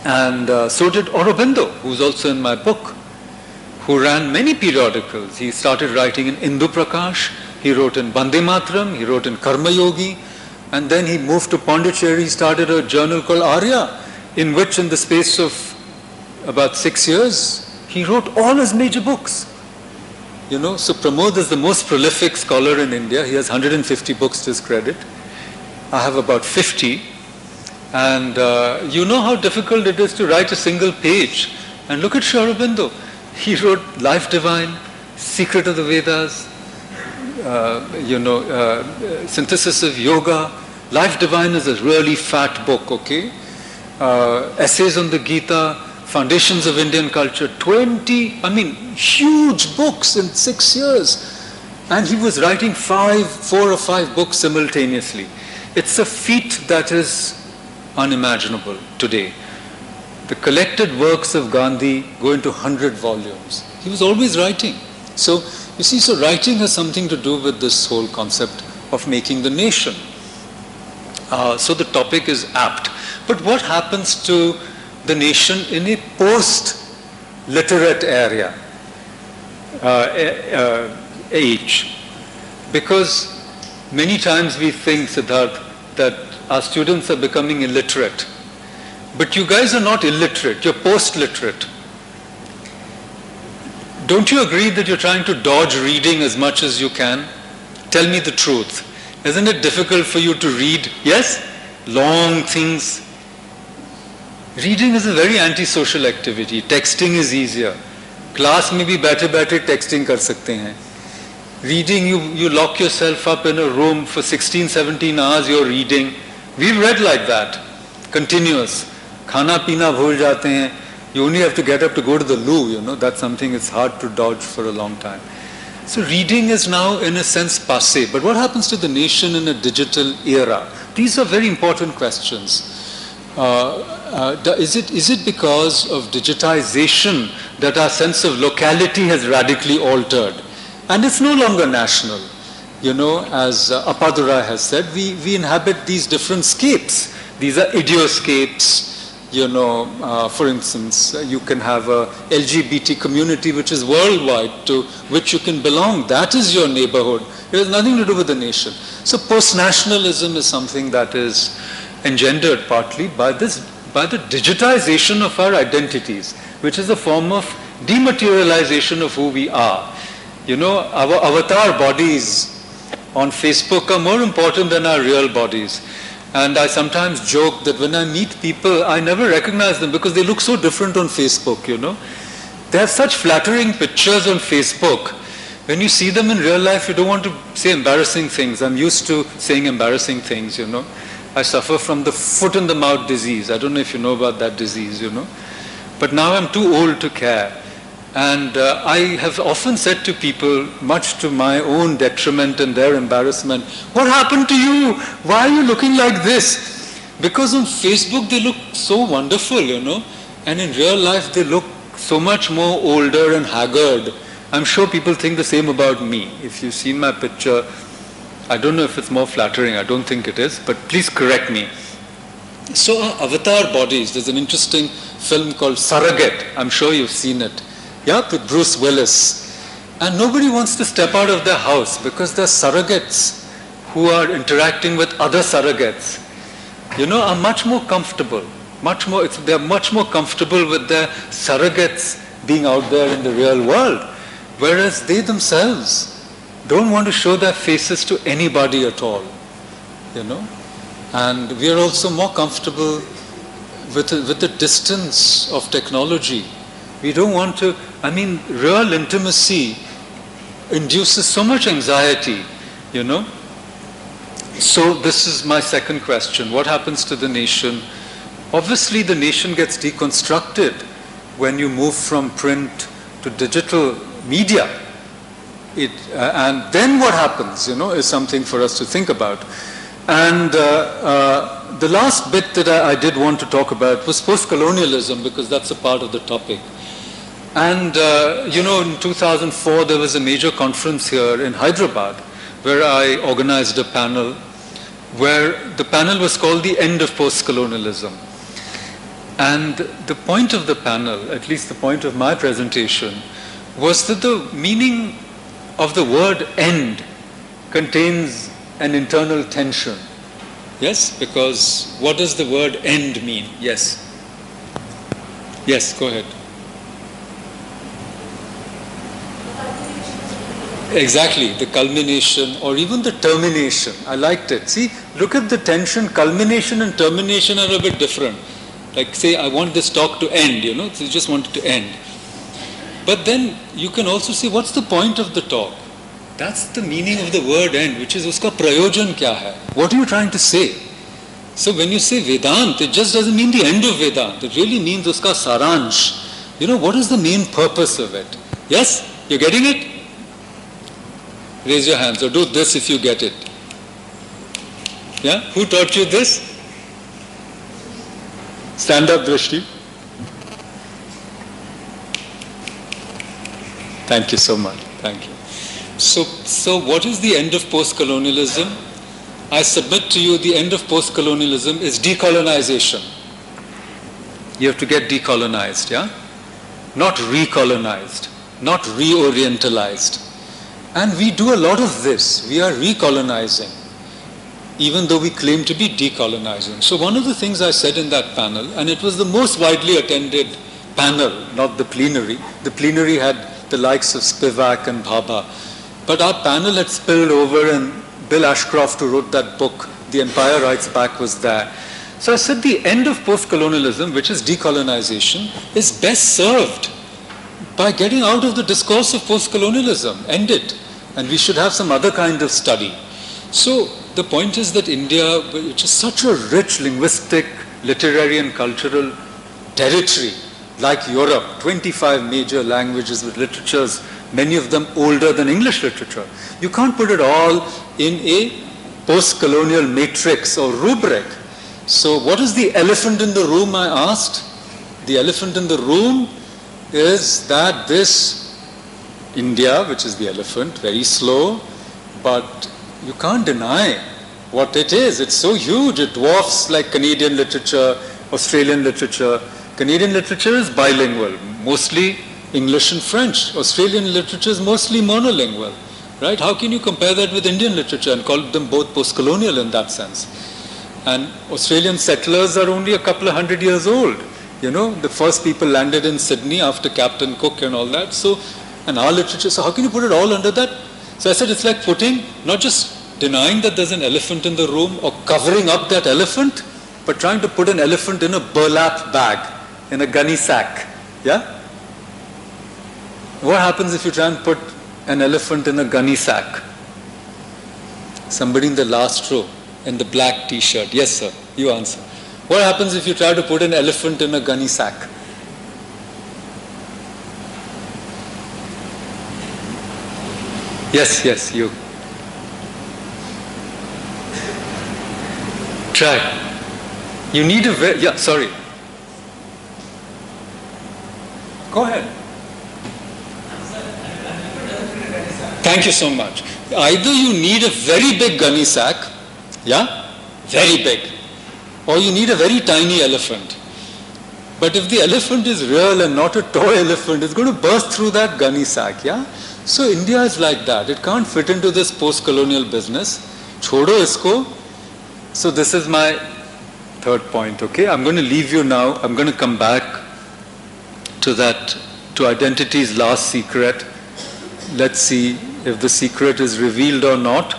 And so did Aurobindo, who's also in my book, who ran many periodicals. He started writing in Indu Prakash. He wrote in Bande Matram, he wrote in Karma Yogi, and then he moved to Pondicherry. He started a journal called Arya, in which in the space of about 6 years, he wrote all his major books. So Pramod is the most prolific scholar in India. He has 150 books to his credit. I have about 50. And you know how difficult it is to write a single page. And look at Sri Aurobindo. He wrote Life Divine, Secret of the Vedas, Synthesis of Yoga. Life Divine is a really fat book, okay? Essays on the Gita, Foundations of Indian Culture, huge books in 6 years. And he was writing 4 or 5 books simultaneously. It's a feat that is unimaginable today. The collected works of Gandhi go into 100 volumes. He was always writing. So, you see, so writing has something to do with this whole concept of making the nation. So the topic is apt. But what happens to the nation in a post-literate age? Because many times we think, Sidharth, that our students are becoming illiterate. But you guys are not illiterate, you're post-literate. Don't you agree that you're trying to dodge reading as much as you can? Tell me the truth. Isn't it difficult for you to read, yes, long things? Reading is a very antisocial activity. Texting is easier. Class में भी बैठे बैठे texting कर सकते हैं. Reading, you lock yourself up in a room for 16, 17 hours, you're reading. We've read like that, continuous. Khana pina bhul jate hain. You only have to get up to go to the loo, you know, that's something it's hard to dodge for a long time. So reading is now in a sense passé. But what happens to the nation in a digital era? These are very important questions. Is it because of digitization that our sense of locality has radically altered? And it's no longer national. You know, as Appadurai has said, we inhabit these different scapes. These are idioscapes. You know, for instance, you can have a LGBT community which is worldwide to which you can belong. That is your neighborhood. It has nothing to do with the nation. So post-nationalism is something that is engendered partly by the digitization of our identities, which is a form of dematerialization of who we are. You know, our avatar bodies on Facebook are more important than our real bodies. And I sometimes joke that when I meet people, I never recognize them because they look so different on Facebook, you know. They have such flattering pictures on Facebook. When you see them in real life, you don't want to say embarrassing things. I'm used to saying embarrassing things, you know. I suffer from the foot and the mouth disease. I don't know if you know about that disease, you know. But now I'm too old to care. And I have often said to people, much to my own detriment and their embarrassment, what happened to you? Why are you looking like this? Because on Facebook they look so wonderful, you know, and in real life they look so much more older and haggard. I'm sure people think the same about me. If you've seen my picture, I don't know if it's more flattering, I don't think it is, but please correct me. So our avatar bodies, there's an interesting film called Surrogate, I'm sure you've seen it. Yeah, with Bruce Willis. And nobody wants to step out of their house because their surrogates who are interacting with other surrogates, you know, are much more comfortable. They're much more comfortable with their surrogates being out there in the real world. Whereas they themselves don't want to show their faces to anybody at all, you know. And we are also more comfortable with the distance of technology. We don't want to, I mean, real intimacy induces so much anxiety, you know. So this is my second question. What happens to the nation? Obviously the nation gets deconstructed when you move from print to digital media. And then what happens, you know, is something for us to think about. And the last bit that I did want to talk about was post-colonialism, because that's a part of the topic. And, you know, in 2004, there was a major conference here in Hyderabad where I organized a panel where the panel was called The End of Postcolonialism. And the point of the panel, at least the point of my presentation, was that the meaning of the word end contains an internal tension. Yes? Because what does the word end mean? Yes? Yes, go ahead. Exactly, the culmination or even the termination. I liked it. See, look at the tension. Culmination and termination are a bit different. Like say, I want this talk to end, you know, so you just want it to end. But then you can also say, what's the point of the talk? That's the meaning of the word end, which is uska prayojan kya hai? What are you trying to say? So when you say Vedant, it just doesn't mean the end of Vedant. It really means uska saransh. You know, what is the main purpose of it? Yes? You're getting it? Raise your hands or do this if you get it. Yeah? Who taught you this? Stand up, Drishti. Thank you so much. Thank you. So what is the end of post-colonialism? I submit to you the end of post-colonialism is decolonization. You have to get decolonized, yeah? Not recolonized, not reorientalized. And we do a lot of this. We are recolonizing, even though we claim to be decolonizing. So one of the things I said in that panel, and it was the most widely attended panel, not the plenary. The plenary had the likes of Spivak and Bhabha. But our panel had spilled over, and Bill Ashcroft, who wrote that book, The Empire Writes Back, was there. So I said the end of post-colonialism, which is decolonization, is best served by getting out of the discourse of post-colonialism. End it. And we should have some other kind of study. So the point is that India, which is such a rich linguistic, literary and cultural territory, like Europe, 25 major languages with literatures, many of them older than English literature. You can't put it all in a post-colonial matrix or rubric. So what is the elephant in the room, I asked? The elephant in the room is that this India, which is the elephant, very slow, but you can't deny what it is. It's so huge, it dwarfs like Canadian literature, Australian literature. Canadian literature is bilingual, mostly English and French. Australian literature is mostly monolingual, right? How can you compare that with Indian literature and call them both post-colonial in that sense? And Australian settlers are only a couple of 100 years old. You know, the first people landed in Sydney after Captain Cook and all that. So, and our literature, so how can you put it all under that? So I said it's like putting, not just denying that there's an elephant in the room or covering up that elephant, but trying to put an elephant in a burlap bag, in a gunny sack. Yeah? What happens if you try and put an elephant in a gunny sack? Somebody in the last row, in the black t-shirt. Yes, sir, you answer. What happens if you try to put an elephant in a gunny sack? Yes, you. Try. You need a yeah, sorry. Go ahead. Thank you so much. Either you need a very big gunny sack, yeah, very big, or you need a very tiny elephant. But if the elephant is real and not a toy elephant, it's going to burst through that gunny sack, yeah? So India is like that. It can't fit into this post-colonial business. Chodo isko. So this is my third point, okay? I'm going to leave you now. I'm going to come back to that, to identity's last secret. Let's see if the secret is revealed or not.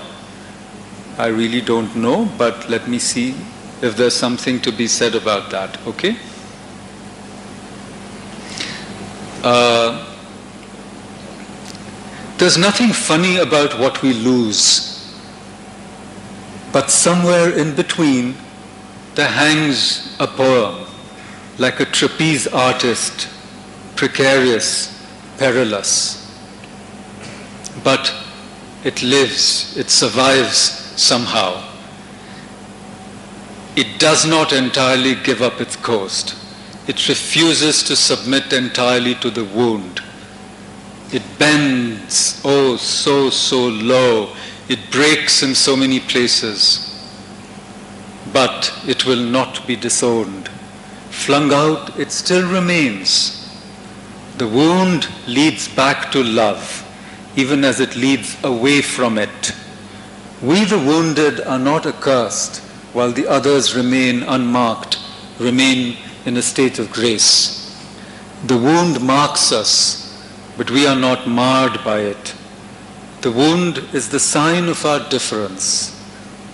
I really don't know, but let me see if there's something to be said about that, okay? There's nothing funny about what we lose, but somewhere in between there hangs a poem, like a trapeze artist, precarious, perilous. But it lives, it survives somehow. It does not entirely give up its ghost. It refuses to submit entirely to the wound. It bends, oh, so low. It breaks in so many places. But it will not be disowned. Flung out, it still remains. The wound leads back to love, even as it leads away from it. We, the wounded, are not accursed, while the others remain unmarked, remain in a state of grace. The wound marks us, but we are not marred by it. The wound is the sign of our difference.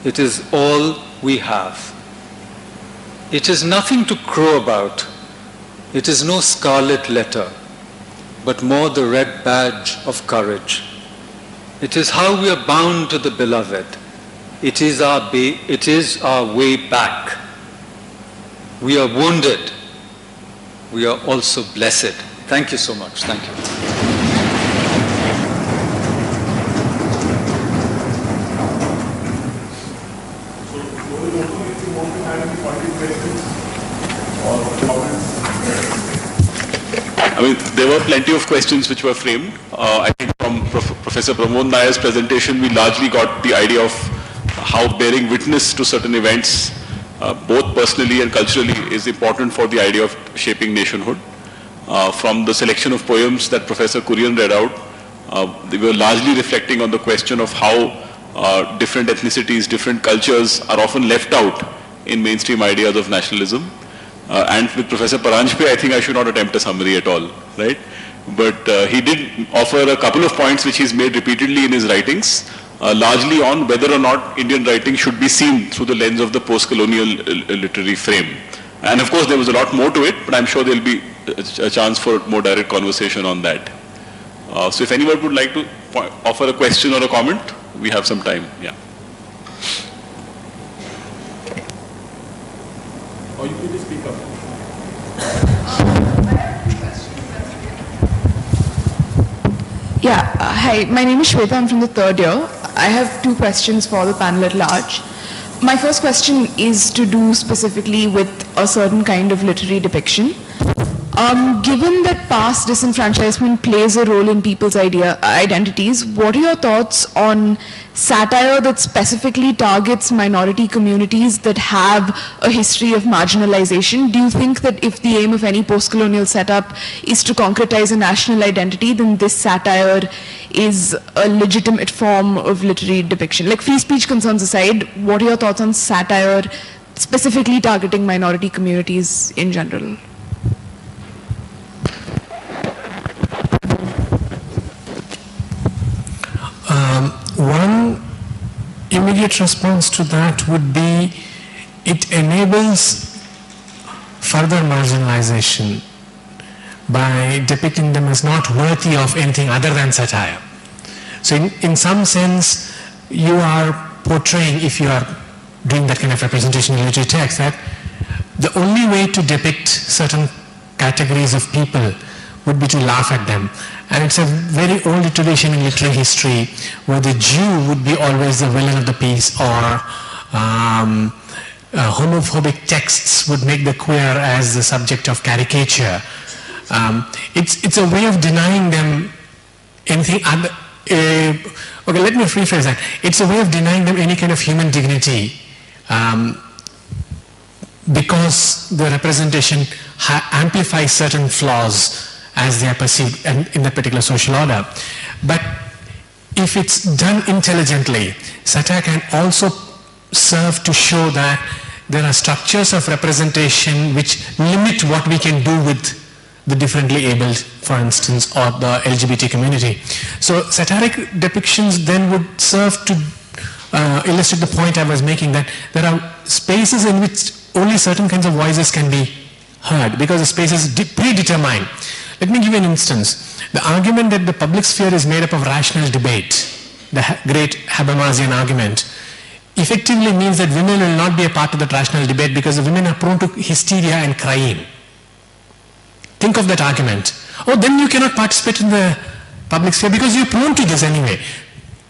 It is all we have. It is nothing to crow about. It is no scarlet letter, but more the red badge of courage. It is how we are bound to the beloved. It is our way back. We are wounded. We are also blessed. Thank you so much. Thank you. I mean, there were plenty of questions which were framed. I think from Professor Pramod Nayar's presentation, we largely got the idea of how bearing witness to certain events, both personally and culturally, is important for the idea of shaping nationhood. From the selection of poems that Professor Kurian read out, they were largely reflecting on the question of how different ethnicities, different cultures are often left out in mainstream ideas of nationalism. And with Professor Paranjape, I think I should not attempt a summary at all, right? But he did offer a couple of points which he's made repeatedly in his writings, largely on whether or not Indian writing should be seen through the lens of the post-colonial literary frame. And of course there was a lot more to it, but I'm sure there'll be a chance for more direct conversation on that. So if anyone would like to offer a question or a comment, we have some time. Yeah. Or you can just speak up. Yeah, hi, my name is Shweta, I'm from the third year. I have two questions for the panel at large. My first question is to do specifically with a certain kind of literary depiction. Given that past disenfranchisement plays a role in people's identities, what are your thoughts on satire that specifically targets minority communities that have a history of marginalization? Do you think that if the aim of any post-colonial setup is to concretize a national identity, then this satire is a legitimate form of literary depiction? Like, free speech concerns aside, what are your thoughts on satire specifically targeting minority communities in general? One immediate response to that would be it enables further marginalization by depicting them as not worthy of anything other than satire. So in some sense, you are portraying, if you are doing that kind of representation in literary text, that the only way to depict certain categories of people would be to laugh at them. And it's a very old tradition in literary history where the Jew would be always the villain of the piece, or homophobic texts would make the queer as the subject of caricature. It's a way of denying them anything other. Okay, let me rephrase that. It's a way of denying them any kind of human dignity, because the representation amplifies certain flaws as they are perceived in that particular social order. But if it's done intelligently, satire can also serve to show that there are structures of representation which limit what we can do with the differently abled, for instance, or the LGBT community. So satiric depictions then would serve to illustrate the point I was making, that there are spaces in which only certain kinds of voices can be heard because the space is predetermined. Let me give you an instance. The argument that the public sphere is made up of rational debate, the great Habermasian argument, effectively means that women will not be a part of that rational debate because the women are prone to hysteria and crying. Think of that argument. Oh, then you cannot participate in the public sphere because you're prone to this anyway.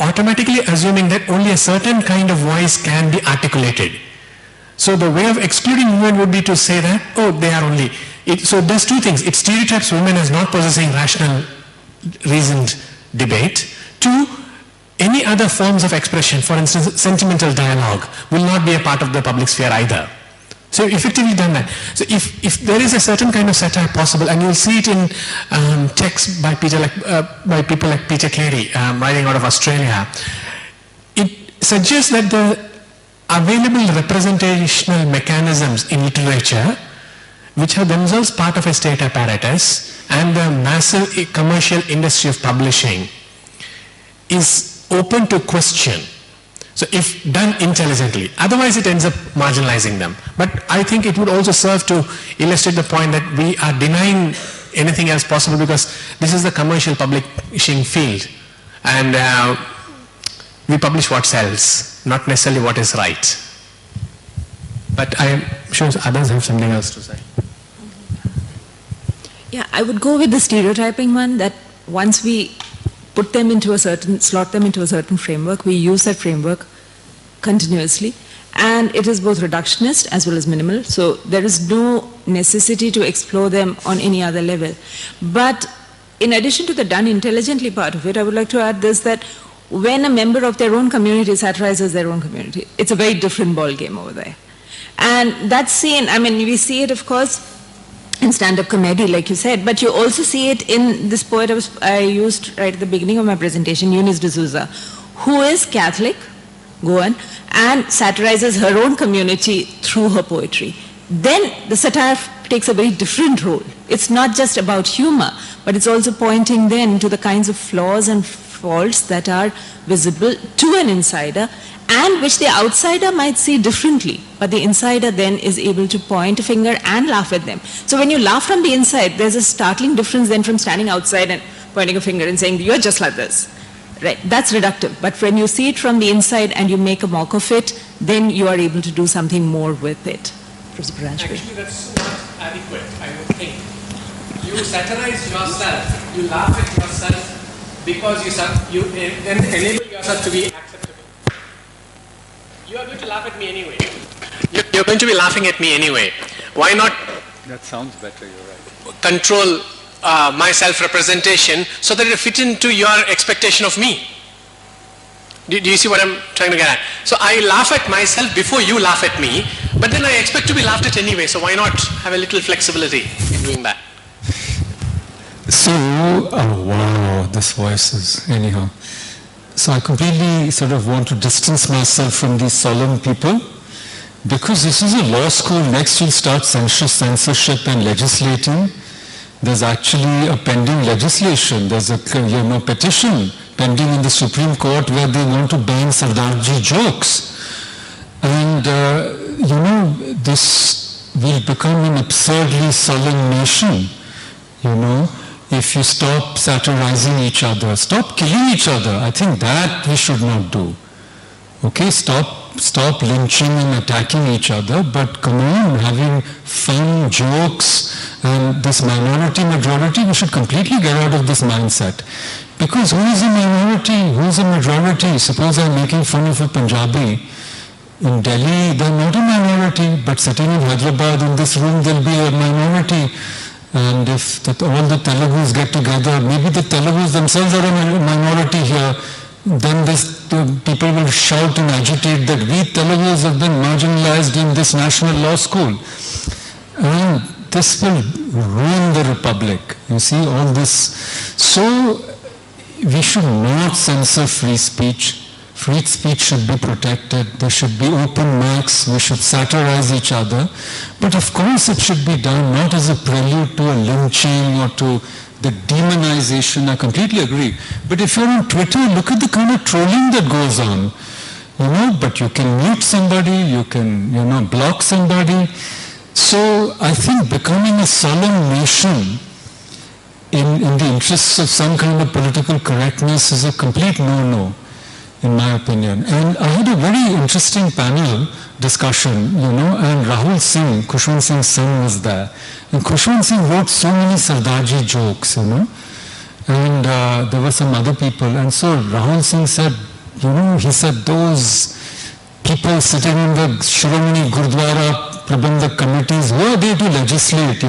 Automatically assuming that only a certain kind of voice can be articulated. So the way of excluding women would be to say that, oh, they are only... So there's two things. It stereotypes women as not possessing rational, reasoned debate. Two, any other forms of expression, for instance, sentimental dialogue, will not be a part of the public sphere either. So effectively done that. So if there is a certain kind of satire possible, and you'll see it in texts by people like Peter Carey, writing out of Australia, it suggests that the available representational mechanisms in literature, which are themselves part of a state apparatus, and the massive commercial industry of publishing, is open to question. So if done intelligently, otherwise it ends up marginalizing them. But I think it would also serve to illustrate the point that we are denying anything else possible because this is the commercial publishing field, and we publish what sells, not necessarily what is right. But I am sure others have something else to say. Yeah, I would go with the stereotyping one, that once we put them into a certain, slot them into a certain framework, we use that framework continuously. And it is both reductionist as well as minimal, so there is no necessity to explore them on any other level. But in addition to the done intelligently part of it, I would like to add this, that when a member of their own community satirizes their own community, it's a very different ball game over there. And that's seen, I mean, we see it, of course, in stand-up comedy, like you said, but you also see it in this poet I used right at the beginning of my presentation, Eunice D'Souza, who is Catholic, Goan, and satirizes her own community through her poetry. Then the satire takes a very different role. It's not just about humor, but it's also pointing then to the kinds of flaws and faults that are visible to an insider and which the outsider might see differently, but the insider then is able to point a finger and laugh at them. So when you laugh from the inside, there's a startling difference then from standing outside and pointing a finger and saying, you're just like this. Right, that's reductive. But when you see it from the inside and you make a mock of it, then you are able to do something more with it. Professor Paranjape. Actually, that's not adequate, I would think. You satirize yourself, you laugh at yourself because you then enable yourself to be acceptable. You are going to laugh at me anyway. You're going to be laughing at me anyway. Why not? That sounds better, you're right. Control my self-representation so that it fits into your expectation of me. Do you see what I'm trying to get at? So I laugh at myself before you laugh at me, but then I expect to be laughed at anyway, so why not have a little flexibility in doing that? So, oh wow, this voice is, anyhow. So I completely sort of want to distance myself from these solemn people, because this is a law school. Next you'll start censorship and legislating. There's actually a pending legislation. There's a petition pending in the Supreme Court where they want to ban Sardarji jokes. And, this will become an absurdly sullen nation, if you stop satirizing each other, stop killing each other. I think that we should not do. Okay, stop lynching and attacking each other, but come on, having fun, jokes, and this minority-majority, we should completely get out of this mindset. Because who is a minority? Who is a majority? Suppose I'm making fun of a Punjabi. In Delhi, they're not a minority, but sitting in Hyderabad in this room, there'll be a minority. And if all the Telugus get together, maybe the Telugus themselves are a minority here, then people will shout and agitate that we Telugus have been marginalized in this national law school. And this will ruin the republic. You see, all this. So we should not censor free speech. Free speech should be protected. There should be open mics. We should satirize each other. But of course it should be done not as a prelude to a lynching or to the demonization. I completely agree. But if you're on Twitter, look at the kind of trolling that goes on. But you can mute somebody, you can, block somebody. So I think becoming a solemn nation in the interests of some kind of political correctness is a complete no-no, in my opinion. And I had a very interesting panel discussion, and Rahul Singh, Khushwant Singh's son, was there. And Khushwant Singh wrote so many Sardarji jokes, and there were some other people. And so Rahul Singh said, he said, those people sitting in the Shiromani Gurdwara Prabandhak committees, who are they to legislate,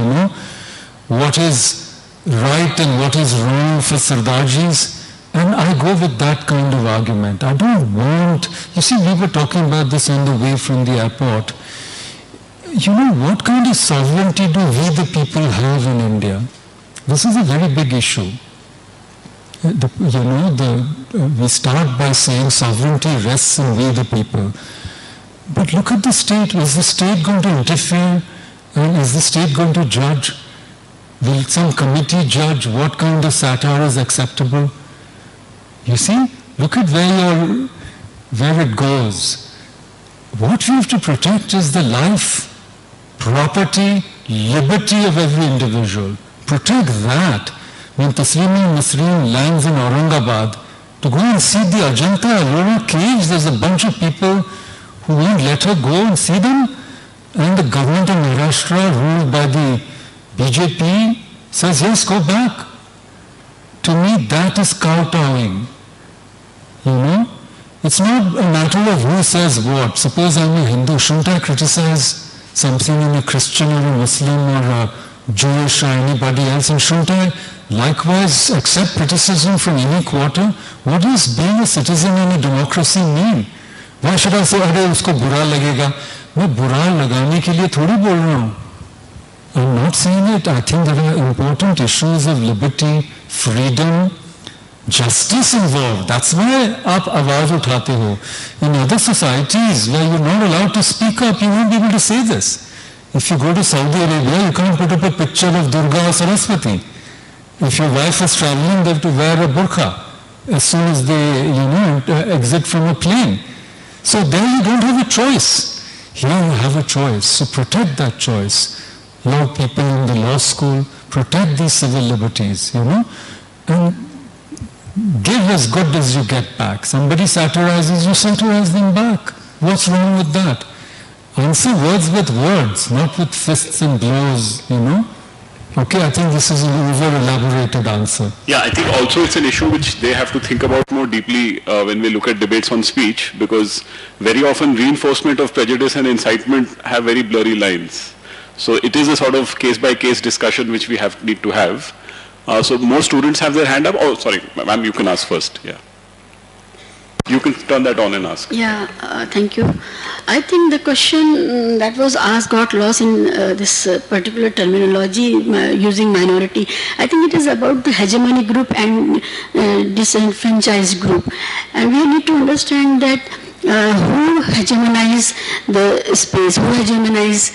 what is right and what is wrong for Sardarjis? And I go with that kind of argument. I don't want, you see, we were talking about this on the way from the airport. What kind of sovereignty do we the people have in India? This is a very big issue. We start by saying sovereignty rests in we the people. But look at the state. Is the state going to interfere? And is the state going to judge? Will some committee judge what kind of satire is acceptable? You see, look at where it goes. What we have to protect is the life, property, liberty of every individual. Protect that. When Taslimi Nasreen lands in Aurangabad, to go and see the Ajanta Ellora caves, there's a bunch of people who won't let her go and see them. And the government of Maharashtra, ruled by the BJP, says, yes, go back. To me, that is kowtowing. It's not a matter of who says what. Suppose I'm a Hindu, shouldn't I criticize something in a Christian or a Muslim or a Jewish or anybody else? And shouldn't I likewise accept criticism from any quarter? What does being a citizen in a democracy mean? Why should I say, अरे उसको बुरा लगेगा? मैं बुरा लगाने के लिए थोड़ी बोल रहा हूँ. I'm not saying it. I think there are important issues of liberty, freedom, justice involved. That's why आप आवाज उठाते हो. In other societies where you're not allowed to speak up, you won't be able to say this. If you go to Saudi Arabia, you can't put up a picture of Durga or Saraswati. If your wife is traveling, they have to wear a burqa. as soon as they, exit from a plane. So there you don't have a choice. Here you have a choice. So protect that choice. Law people in the law school, protect these civil liberties, and give as good as you get back. Somebody satirizes, you satirize them back. What's wrong with that? Answer words with words, not with fists and blows, Okay, I think this is an over-elaborated answer. Yeah, I think also it's an issue which they have to think about more deeply when we look at debates on speech, because very often reinforcement of prejudice and incitement have very blurry lines. So it is a sort of case-by-case discussion which we need to have. So more students have their hand up. Oh, sorry, ma'am, you can ask first. Yeah. You can turn that on and ask. Yeah, thank you. I think the question that was asked got lost in this particular terminology using minority. I think it is about the hegemony group and disenfranchised group. And we need to understand that who hegemonize the space, who hegemonize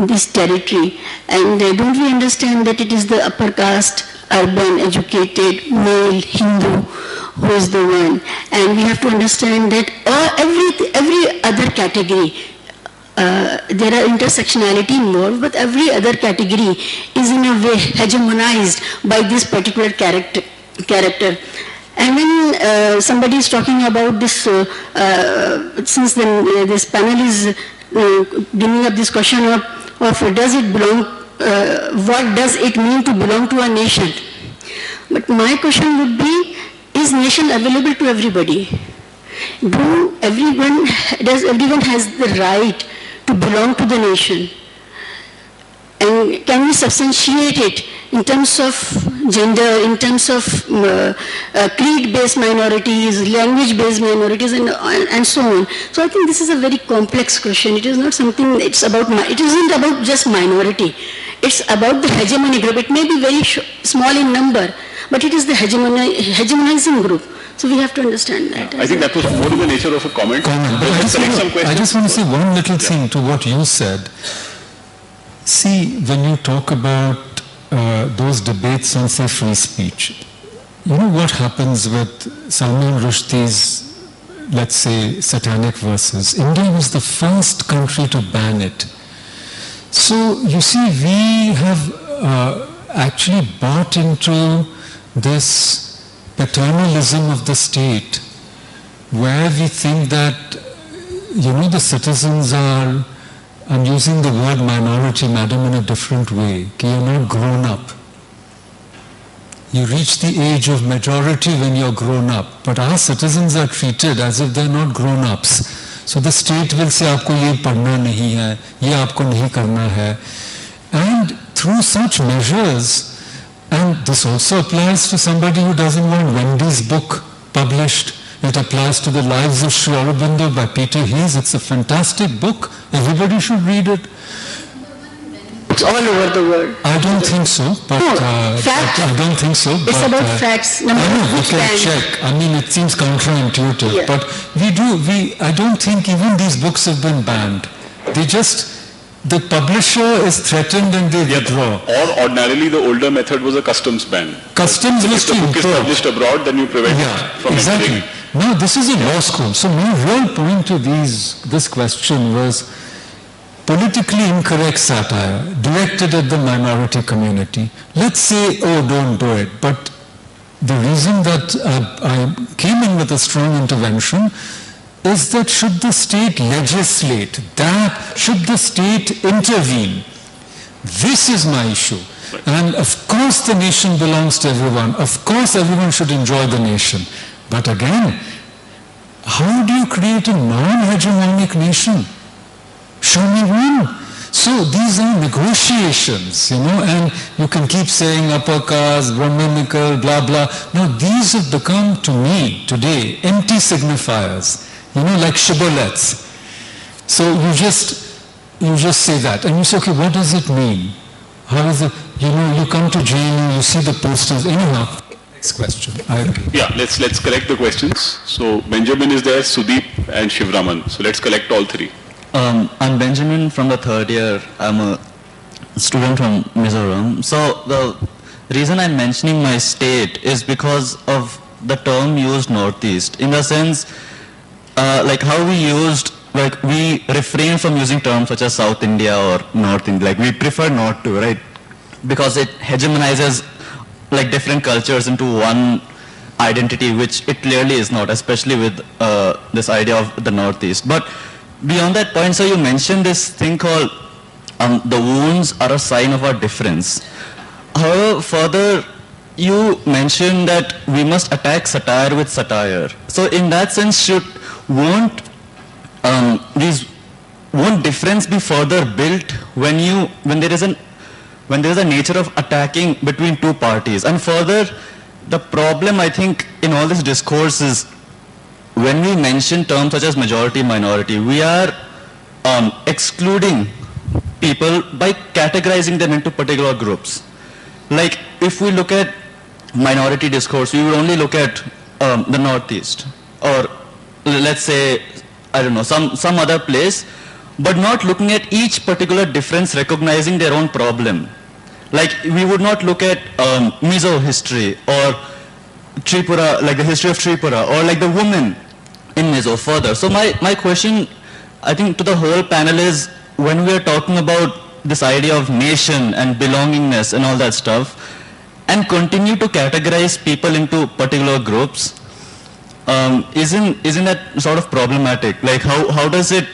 this territory. And don't we understand that it is the upper caste, urban, educated, male, Hindu, who is the one, and we have to understand that every other category, there are intersectionality involved, but every other category is in a way hegemonized by this particular character. And when somebody is talking about this, since this panel is bringing up this question of does it belong, what does it mean to belong to a nation? But my question would be, is nation available to everybody? Does everyone has the right to belong to the nation? And can we substantiate it in terms of gender, in terms of creed-based minorities, language-based minorities, and so on? So I think this is a very complex question. It is not something, it isn't about just minority. It's about the hegemony group. It may be very small in number, but it is the hegemonizing group. So we have to understand that. I think that was more in the nature of a comment. I just want to say one little thing to what you said. See, when you talk about those debates on, say, free speech, you know what happens with Salman Rushdie's, let's say, satanic verses? India was the first country to ban it. So, you see, we have actually bought into this paternalism of the state, where we think that, the citizens are, I'm using the word minority, madam, in a different way, you're not grown up. You reach the age of majority when you're grown up, but our citizens are treated as if they're not grown-ups. So the state will say, aapko ye padhna nahi hai, ye aapko nahi karna hai. And through such measures, and this also applies to somebody who doesn't want Wendy's book published. It applies to the Lives of Sri Aurobindo by Peter Hayes. It's a fantastic book. Everybody should read it. It's all over the world. I don't think so, but I don't think so. It's about facts. I know, we can check. I mean, it seems counterintuitive, yeah. But I don't think even these books have been banned. The publisher is threatened and they withdraw. Or ordinarily the older method was a customs ban. Customs was to import. If the book is published abroad, then you prevent it from entering. Now this is a law school. So my real point to this question was politically incorrect satire directed at the minority community. Let's say, oh, don't do it. But the reason that I came in with a strong intervention is that should the state legislate, should the state intervene? This is my issue. And of course the nation belongs to everyone. Of course everyone should enjoy the nation. But again, how do you create a non-hegemonic nation? Show me one. So these are negotiations, and you can keep saying upper caste, Brahminical, blah, blah. No, these have become, to me, today, empty signifiers. Like shibboleths. So you just say that, and you say, okay, what does it mean? How is it? You come to JNU, you see the posters. Anyhow, next question. I agree. Yeah, let's collect the questions. So Benjamin is there, Sudeep and Shivraman. So let's collect all three. I'm Benjamin from the third year. I'm a student from Mizoram. So the reason I'm mentioning my state is because of the term used Northeast, in the sense, like how we used, like we refrain from using terms such as South India or North India, like we prefer not to, right? Because it hegemonizes like different cultures into one identity, which it clearly is not, especially with this idea of the Northeast. But beyond that point, so you mentioned this thing called the wounds are a sign of our difference. However, further, you mentioned that we must attack satire with satire. So in that sense, won't difference be further built when there is a nature of attacking between two parties? And further, the problem I think in all this discourse is when we mention terms such as majority, minority, we are excluding people by categorizing them into particular groups. Like if we look at minority discourse, we would only look at the Northeast, or let's say, I don't know, some other place, but not looking at each particular difference, recognizing their own problem. Like we would not look at Mizo history or Tripura, like the history of Tripura, or like the women in Mizo further. So my question, I think, to the whole panel is, when we are talking about this idea of nation and belongingness and all that stuff, and continue to categorize people into particular groups, isn't that sort of problematic? Like how does it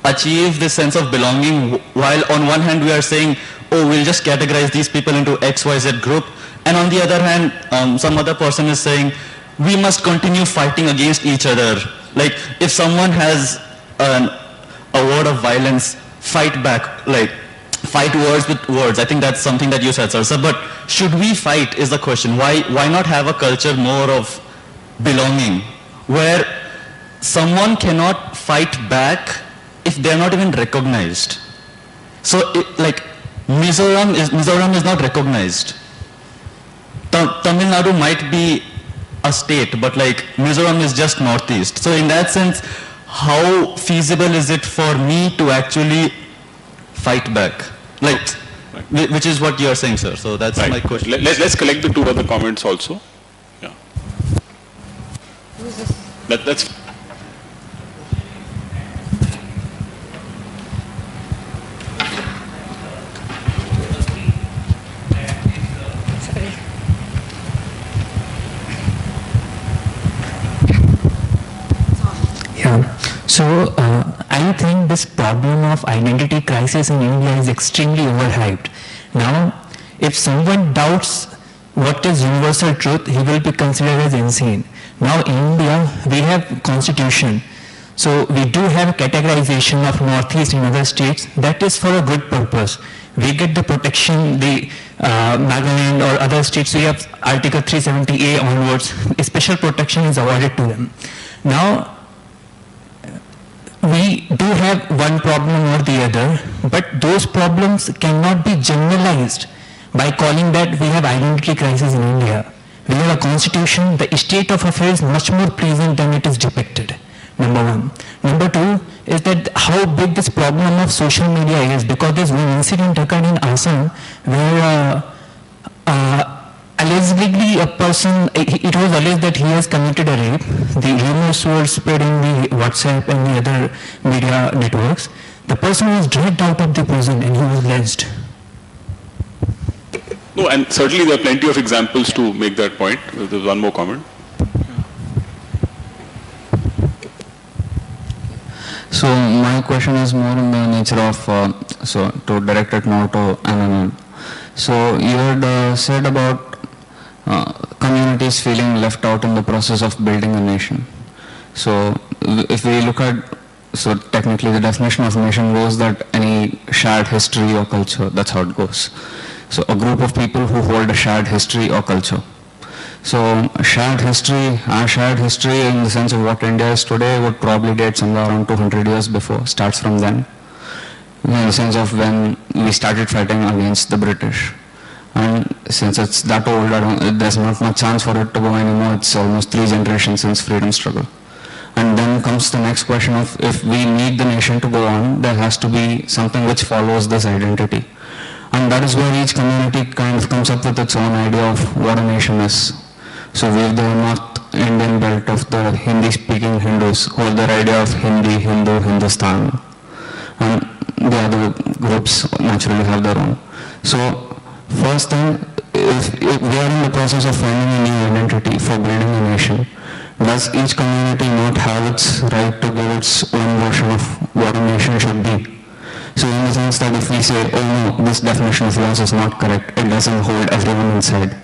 achieve this sense of belonging, while on one hand we are saying, oh, we'll just categorize these people into XYZ group, and on the other hand, some other person is saying, we must continue fighting against each other. Like if someone has a word of violence, fight back, like fight words with words. I think that's something that you said, sir. So, but should we fight is the question. Why not have a culture more of belonging, where someone cannot fight back if they're not even recognized? So like Mizoram is not recognized. Tamil Nadu might be a state, but like Mizoram is just Northeast. So in that sense, how feasible is it for me to actually fight back? Like, which is what you are saying, sir. So that's my question. Let's collect the two other comments also. Yeah. That's. So I think this problem of identity crisis in India is extremely overhyped. Now, if someone doubts what is universal truth, he will be considered as insane. Now in India, we have constitution. So we do have categorization of Northeast and other states. That is for a good purpose. We get the protection, the Nagaland or other states, we have Article 370A onwards. A special protection is awarded to them. Now, we do have one problem or the other, but those problems cannot be generalized by calling that we have identity crisis in India. We have a constitution, the state of affairs much more present than it is depicted, number one. Number two is that how big this problem of social media is, because there's one incident occurred in Assam where allegedly a person, it was alleged that he has committed a rape. The rumors were spread in the WhatsApp and the other media networks. The person was dragged out of the prison and he was lynched. No, and certainly there are plenty of examples to make that point. There's one more comment. So my question is more in the nature of, so to direct it more to MMM. So you had said about communities feeling left out in the process of building a nation. So if we look at, so technically the definition of nation goes that any shared history or culture, that's how it goes. So a group of people who hold a shared history or culture. So shared history, our shared history in the sense of what India is today would probably date somewhere around 200 years before, starts from then. In the sense of when we started fighting against the British. And since it's that old, there's not much chance for it to go anymore. It's almost 3 generations since freedom struggle. And then comes the next question of, if we need the nation to go on, there has to be something which follows this identity. And that is where each community kind of comes up with its own idea of what a nation is. So we have the North Indian belt of the Hindi-speaking Hindus who have their idea of Hindi, Hindu, Hindustan. And the other groups naturally have their own. So first thing, if we are in the process of finding a new identity for building a nation, does each community not have its right to give its own version of what a nation should be? So in the sense that if we say, oh no, this definition of loss is not correct, it doesn't hold everyone inside.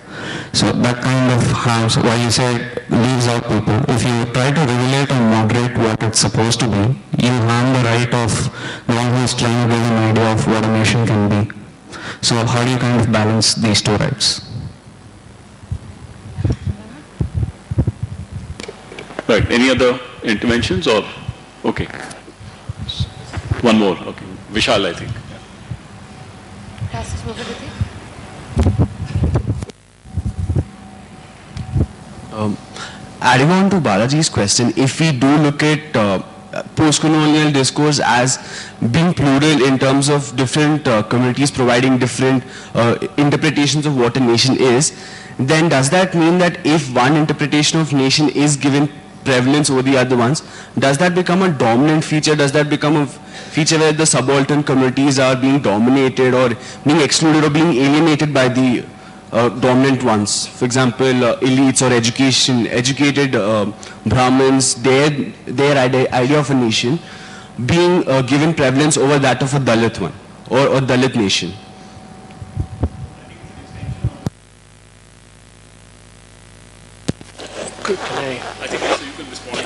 So that kind of harms, why you say it leaves out people. If you try to regulate or moderate what it's supposed to be, you harm the right of the one who is trying to give an idea of what a nation can be. So how do you kind of balance these two rights? Right. Any other interventions or? Okay. One more. Okay. Vishal, I think. Adding on to Balaji's question, if we do look at post-colonial discourse as being plural in terms of different communities providing different interpretations of what a nation is, then does that mean that if one interpretation of nation is given prevalence over the other ones, does that become a dominant feature? Does that become a feature where the subaltern communities are being dominated or being excluded or being alienated by the dominant ones? For example, elites or educated Brahmins, their idea of a nation being given prevalence over that of a Dalit one or a Dalit nation. Good. I think so you can respond.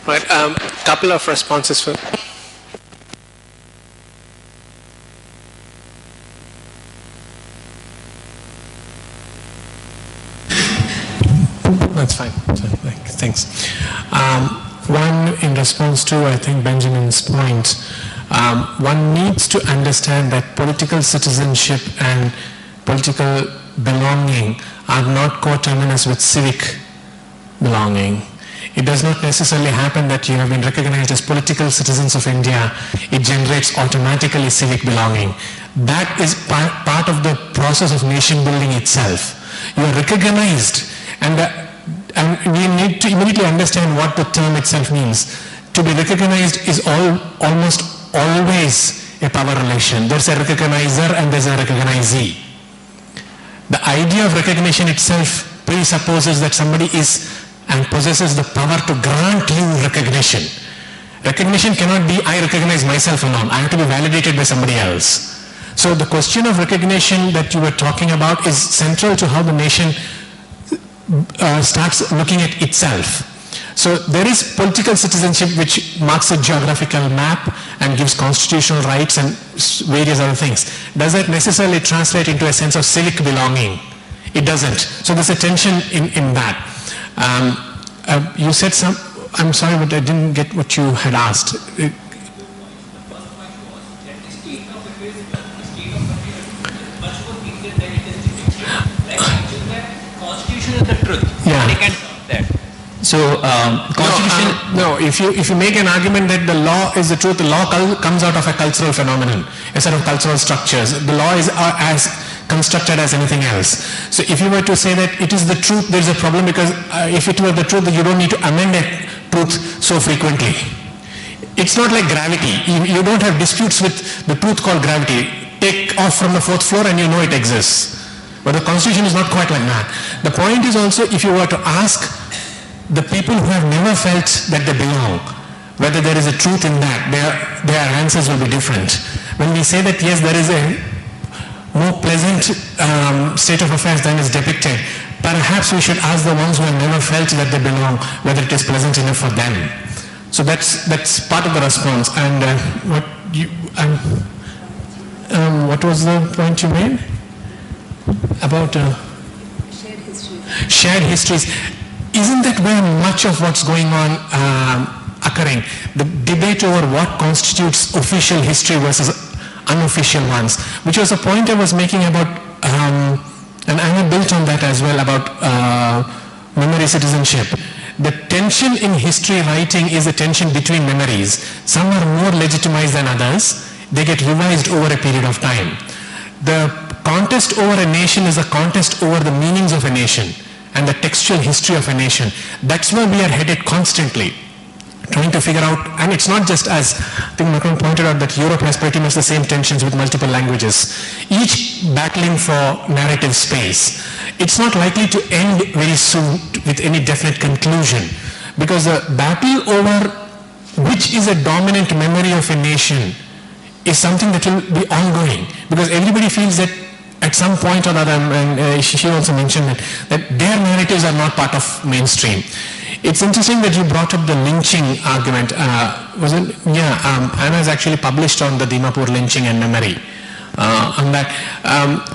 Right. Couple of responses for. That's fine. Thanks. One, in response to, I think, Benjamin's point, one needs to understand that political citizenship and political belonging are not coterminous with civic belonging. It does not necessarily happen that you have been recognized as political citizens of India. It generates automatically civic belonging. That is part of the process of nation building itself. You are recognized, and we need to immediately understand what the term itself means. To be recognized is almost always a power relation. There's a recognizer and there's a recognizee. The idea of recognition itself presupposes that somebody is and possesses the power to grant you recognition. Recognition cannot be, I recognize myself alone. I have to be validated by somebody else. So the question of recognition that you were talking about is central to how the nation starts looking at itself. So there is political citizenship which marks a geographical map and gives constitutional rights and various other things. Does that necessarily translate into a sense of civic belonging? It doesn't. So there's a tension in that. You said some, I'm sorry, but I didn't get what you had asked. Constitution is the truth. Yeah. They can stop that. So, constitution. No, if you make an argument that the law is the truth, the law comes out of a cultural phenomenon, a set of cultural structures. The law is as constructed as anything else. So if you were to say that it is the truth, there is a problem, because if it were the truth, you don't need to amend a truth so frequently. It's not like gravity. You don't have disputes with the truth called gravity. Take off from the fourth floor and you know it exists. But the Constitution is not quite like that. The point is also, if you were to ask the people who have never felt that they belong, whether there is a truth in that, their answers will be different. When we say that yes, there is a more pleasant state of affairs than is depicted, perhaps we should ask the ones who have never felt that they belong, whether it is pleasant enough for them. So that's part of the response. And what was the point you made about Shared history. Shared histories? Isn't that where much of what's going on occurring? The debate over what constitutes official history versus unofficial ones, which was a point I was making about, and Anna built on that as well, about memory citizenship. The tension in history writing is a tension between memories. Some are more legitimized than others. they get revised over a period of time. The contest over a nation is a contest over the meanings of a nation and the textual history of a nation. That's where we are headed constantly, trying to figure out, and it's not just, as I think Makarand pointed out, that Europe has pretty much the same tensions with multiple languages, each battling for narrative space. It's not likely to end very soon with any definite conclusion, because the battle over which is a dominant memory of a nation is something that will be ongoing, because everybody feels that at some point or other, and she also mentioned that their narratives are not part of mainstream. It's interesting that you brought up the lynching argument. Anna has actually published on the Dimapur lynching and memory on that.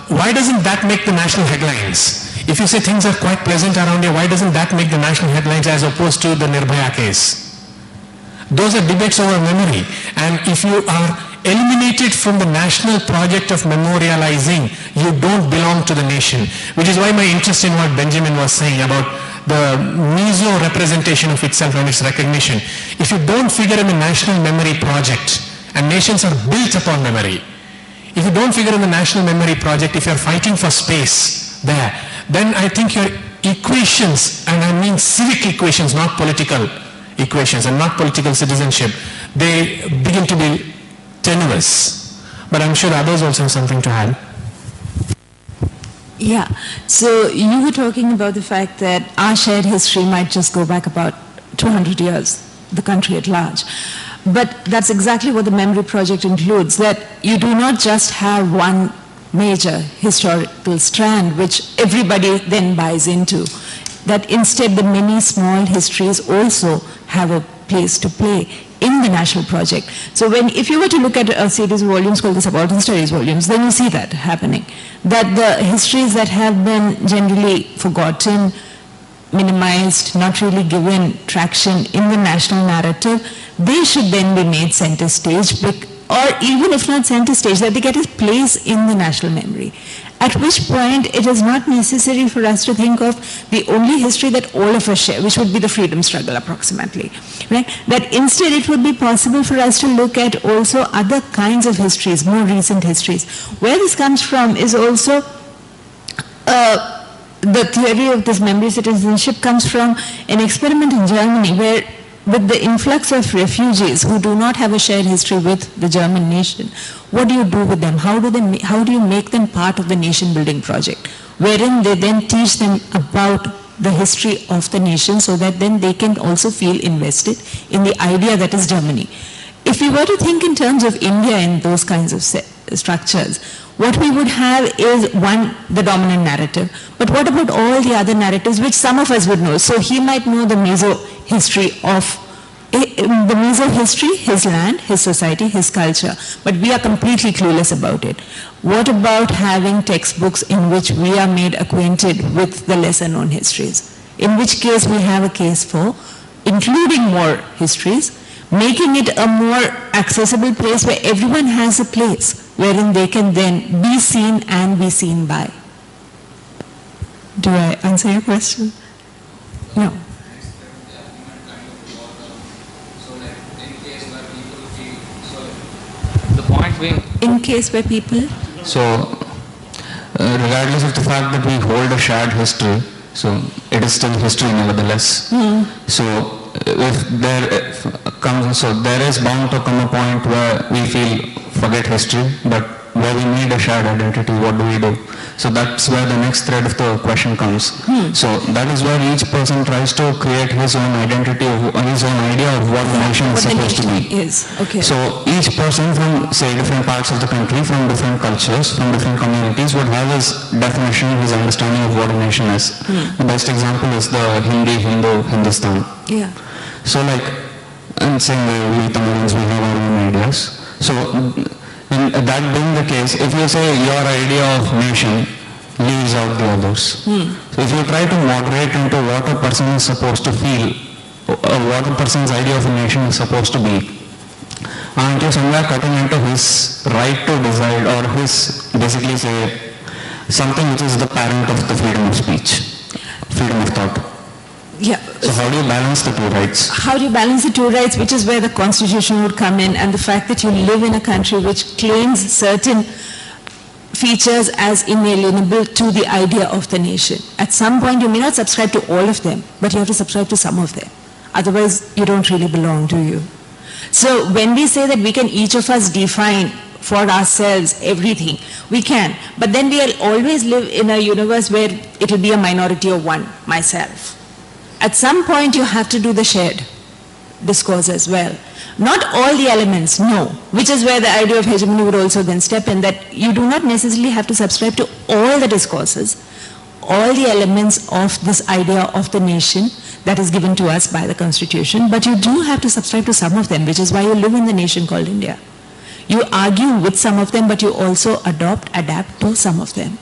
Why doesn't that make the national headlines? If you say things are quite pleasant around here, why doesn't that make the national headlines as opposed to the Nirbhaya case? Those are debates over memory. And if you are eliminated from the national project of memorializing, you don't belong to the nation. Which is why my interest in what Benjamin was saying about the meso-representation of itself and its recognition. If you don't figure in the national memory project, and nations are built upon memory, if you don't figure in the national memory project, if you're fighting for space there, then I think your equations, and I mean civic equations, not political equations and not political citizenship, they begin to be tenuous. But I'm sure others also have something to add. Yeah, so you were talking about the fact that our shared history might just go back about 200 years, the country at large. But that's exactly what the memory project includes, that you do not just have one major historical strand which everybody then buys into, that instead the many small histories also have a place to play in the national project. So if you were to look at a series of volumes called the Subaltern Studies volumes, then you see that happening. That the histories that have been generally forgotten, minimized, not really given traction in the national narrative, they should then be made center stage, or even if not center stage, that they get a place in the national memory. At which point it is not necessary for us to think of the only history that all of us share, which would be the freedom struggle approximately. Right? That instead it would be possible for us to look at also other kinds of histories, more recent histories. Where this comes from is also the theory of this memory citizenship comes from an experiment in Germany where, with the influx of refugees who do not have a shared history with the German nation, what do you do with them? How do you make them part of the nation building project, wherein they then teach them about the history of the nation so that then they can also feel invested in the idea that is Germany. If we were to think in terms of India in those kinds of structures, what we would have is one, the dominant narrative, but what about all the other narratives which some of us would know? So he might know the meso-history of the meso-history, his land, his society, his culture, but we are completely clueless about it. What about having textbooks in which we are made acquainted with the lesser known histories? In which case we have a case for including more histories, making it a more accessible place where everyone has a place wherein they can then be seen and be seen by. Do I answer your question? No. In case where people? So, regardless of the fact that we hold a shared history, so it is still history nevertheless. So, if there is bound to come a point where we feel forget history, but where we need a shared identity, what do we do? So that's where the next thread of the question comes. So that is where each person tries to create his own identity, his own idea of what the nation is supposed to be. Okay. So each person from, say, different parts of the country, from different cultures, from different communities would have his definition, his understanding of what a nation is. The best example is the Hindu, Hindustan. Yeah. So like, and saying we Tamilians, we have our own ideas. So that being the case, if you say your idea of nation leaves out the others. So if you try to moderate into what a person is supposed to feel, what a person's idea of a nation is supposed to be, aren't you somewhere cutting into his right to decide, or his, basically say, something which is the parent of the freedom of speech, freedom of thought? Yeah. So how do you balance the two rights? How do you balance the two rights, which is where the constitution would come in, and the fact that you live in a country which claims certain features as inalienable to the idea of the nation. At some point, you may not subscribe to all of them, but you have to subscribe to some of them. Otherwise, you don't really belong, do you? So when we say that we can each of us define for ourselves everything, we can. But then we'll always live in a universe where it will be a minority of one, myself. At some point, you have to do the shared discourse as well. Not all the elements, no. Which is where the idea of hegemony would also then step in, that you do not necessarily have to subscribe to all the discourses, all the elements of this idea of the nation that is given to us by the Constitution, but you do have to subscribe to some of them, which is why you live in the nation called India. You argue with some of them, but you also adapt to some of them.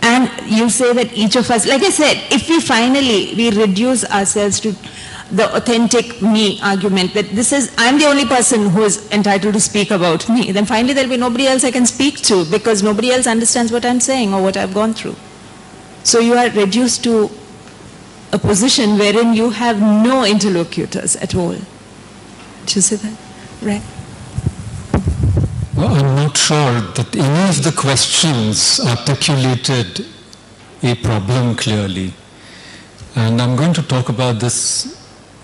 And you say that each of us, like I said, if we reduce ourselves to the authentic me argument, that I'm the only person who is entitled to speak about me, then finally there'll be nobody else I can speak to, because nobody else understands what I'm saying or what I've gone through. So you are reduced to a position wherein you have no interlocutors at all. Did you see that? Right. Well, I'm not sure that any of the questions articulated a problem clearly. And I'm going to talk about this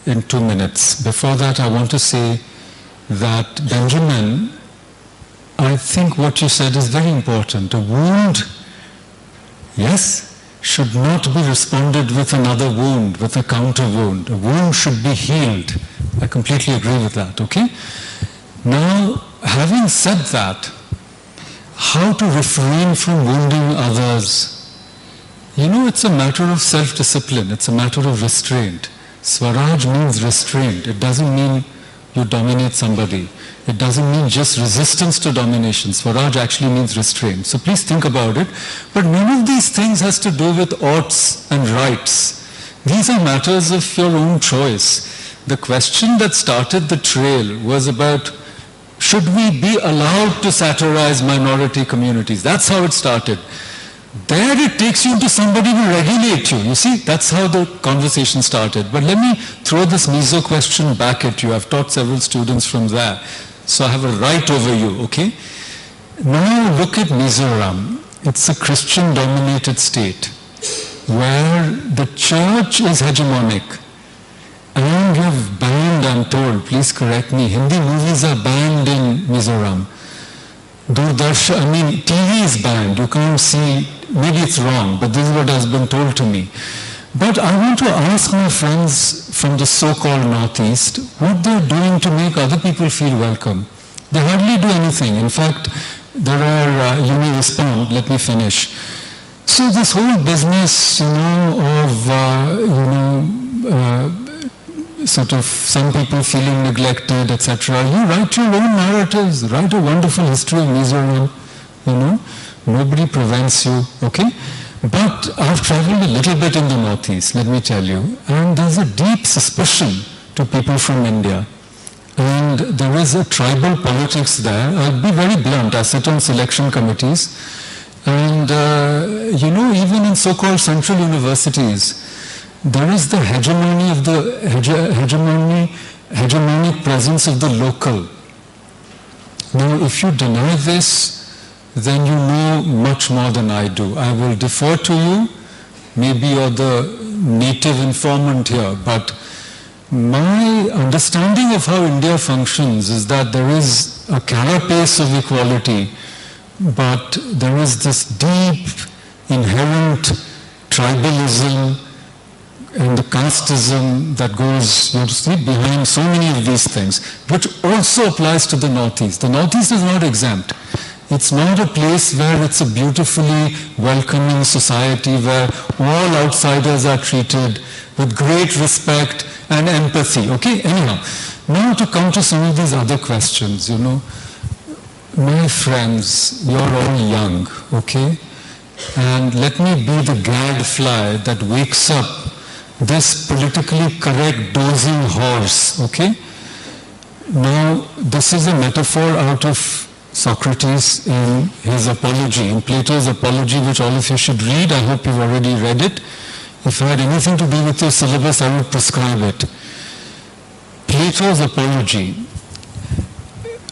in 2 minutes. Before that, I want to say that, Benjamin, I think what you said is very important. A wound, yes, should not be responded with another wound, with a counter wound. A wound should be healed. I completely agree with that, okay? Now, having said that, how to refrain from wounding others? You know, it's a matter of self-discipline. It's a matter of restraint. Swaraj means restraint. It doesn't mean you dominate somebody. It doesn't mean just resistance to domination. Swaraj actually means restraint. So please think about it. But none of these things has to do with oughts and rights. These are matters of your own choice. The question that started the trail was about, should we be allowed to satirize minority communities? That's how it started. There it takes you to somebody who regulates you. You see, that's how the conversation started. But let me throw this Mizo question back at you. I've taught several students from there. So I have a right over you, okay? Now look at Mizoram. It's a Christian-dominated state where the church is hegemonic. And you have banned, I'm told, please correct me, Hindi movies are banned in Mizoram. Doordarshan, I mean, TV is banned. You can't see, maybe it's wrong, but this is what has been told to me. But I want to ask my friends from the so-called Northeast what they're doing to make other people feel welcome. They hardly do anything. In fact, there are, you may respond, let me finish. So this whole business, sort of some people feeling neglected, etc. You write your own narratives, write a wonderful history of Mizoram, nobody prevents you, okay? But I've traveled a little bit in the Northeast, let me tell you, and there's a deep suspicion to people from India. And there is a tribal politics there. I'll be very blunt, I sit on selection committees, and even in so-called central universities, there is the hegemony of the hegemonic presence of the local. Now, if you deny this, then you know much more than I do. I will defer to you. Maybe you're the native informant here, but my understanding of how India functions is that there is a carapace of equality, but there is this deep, inherent tribalism and the casteism that goes, behind so many of these things, which also applies to the Northeast. The Northeast is not exempt. It's not a place where it's a beautifully welcoming society where all outsiders are treated with great respect and empathy. Okay, anyhow, now to come to some of these other questions, my friends, you're all young, okay? And let me be the gadfly that wakes up this politically correct dozing horse, okay? Now, this is a metaphor out of Socrates in his apology, in Plato's apology, which all of you should read. I hope you've already read it. If I had anything to do with your syllabus, I would prescribe it. Plato's Apology.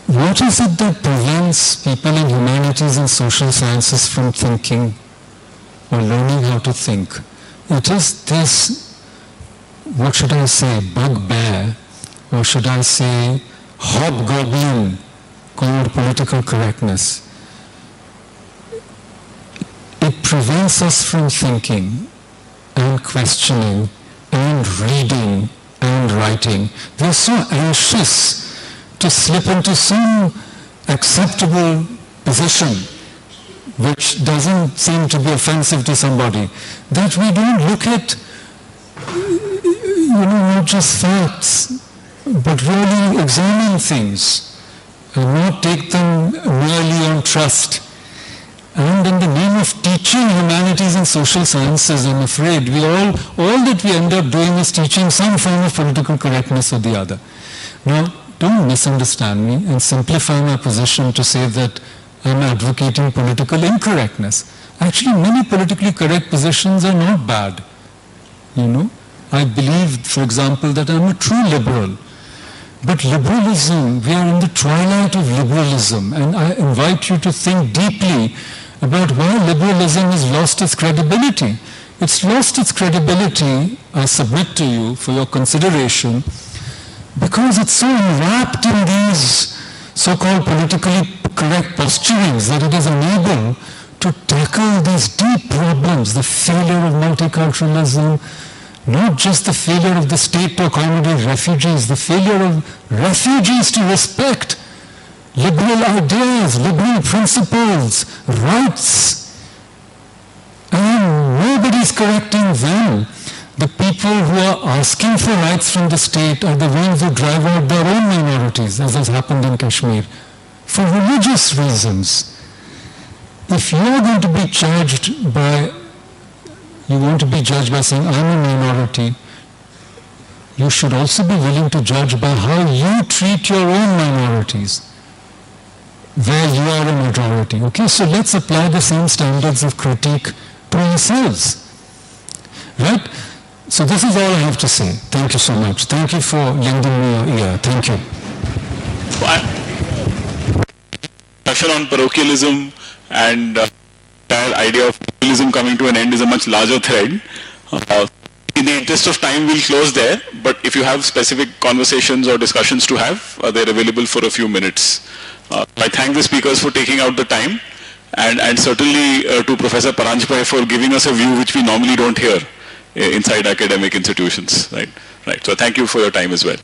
What is it that prevents people in humanities and social sciences from thinking or learning how to think? It is this, what should I say, bugbear, or should I say hobgoblin called political correctness. It prevents us from thinking and questioning and reading and writing. We are so anxious to slip into some acceptable position which doesn't seem to be offensive to somebody, that we don't look at, not just facts, but really examine things and not take them merely on trust. And in the name of teaching humanities and social sciences, I'm afraid, all that we end up doing is teaching some form of political correctness or the other. Now, don't misunderstand me and simplify my position to say that I'm advocating political incorrectness. Actually, many politically correct positions are not bad. I believe, for example, that I'm a true liberal. But liberalism, we are in the twilight of liberalism, and I invite you to think deeply about why liberalism has lost its credibility. It's lost its credibility, I submit to you for your consideration, because it's so enwrapped in these so-called politically correct posturings that it is unable to tackle these deep problems, the failure of multiculturalism, not just the failure of the state to accommodate refugees, the failure of refugees to respect liberal ideas, liberal principles, rights, and nobody's correcting them. The people who are asking for rights from the state are the ones who drive out their own minorities, as has happened in Kashmir, for religious reasons. If you are going to be judged by, you want to be judged by saying, I'm a minority, you should also be willing to judge by how you treat your own minorities, where you are a majority. Okay, so let's apply the same standards of critique to ourselves. Right? So this is all I have to say. Thank you so much. Thank you for lending me your ear. Thank you. Discussion on parochialism and the idea of parochialism coming to an end is a much larger thread. In the interest of time, we'll close there. But if you have specific conversations or discussions to have, they're available for a few minutes. I thank the speakers for taking out the time, and certainly to Professor Paranjape for giving us a view which we normally don't hear inside academic institutions. Right. So thank you for your time as well.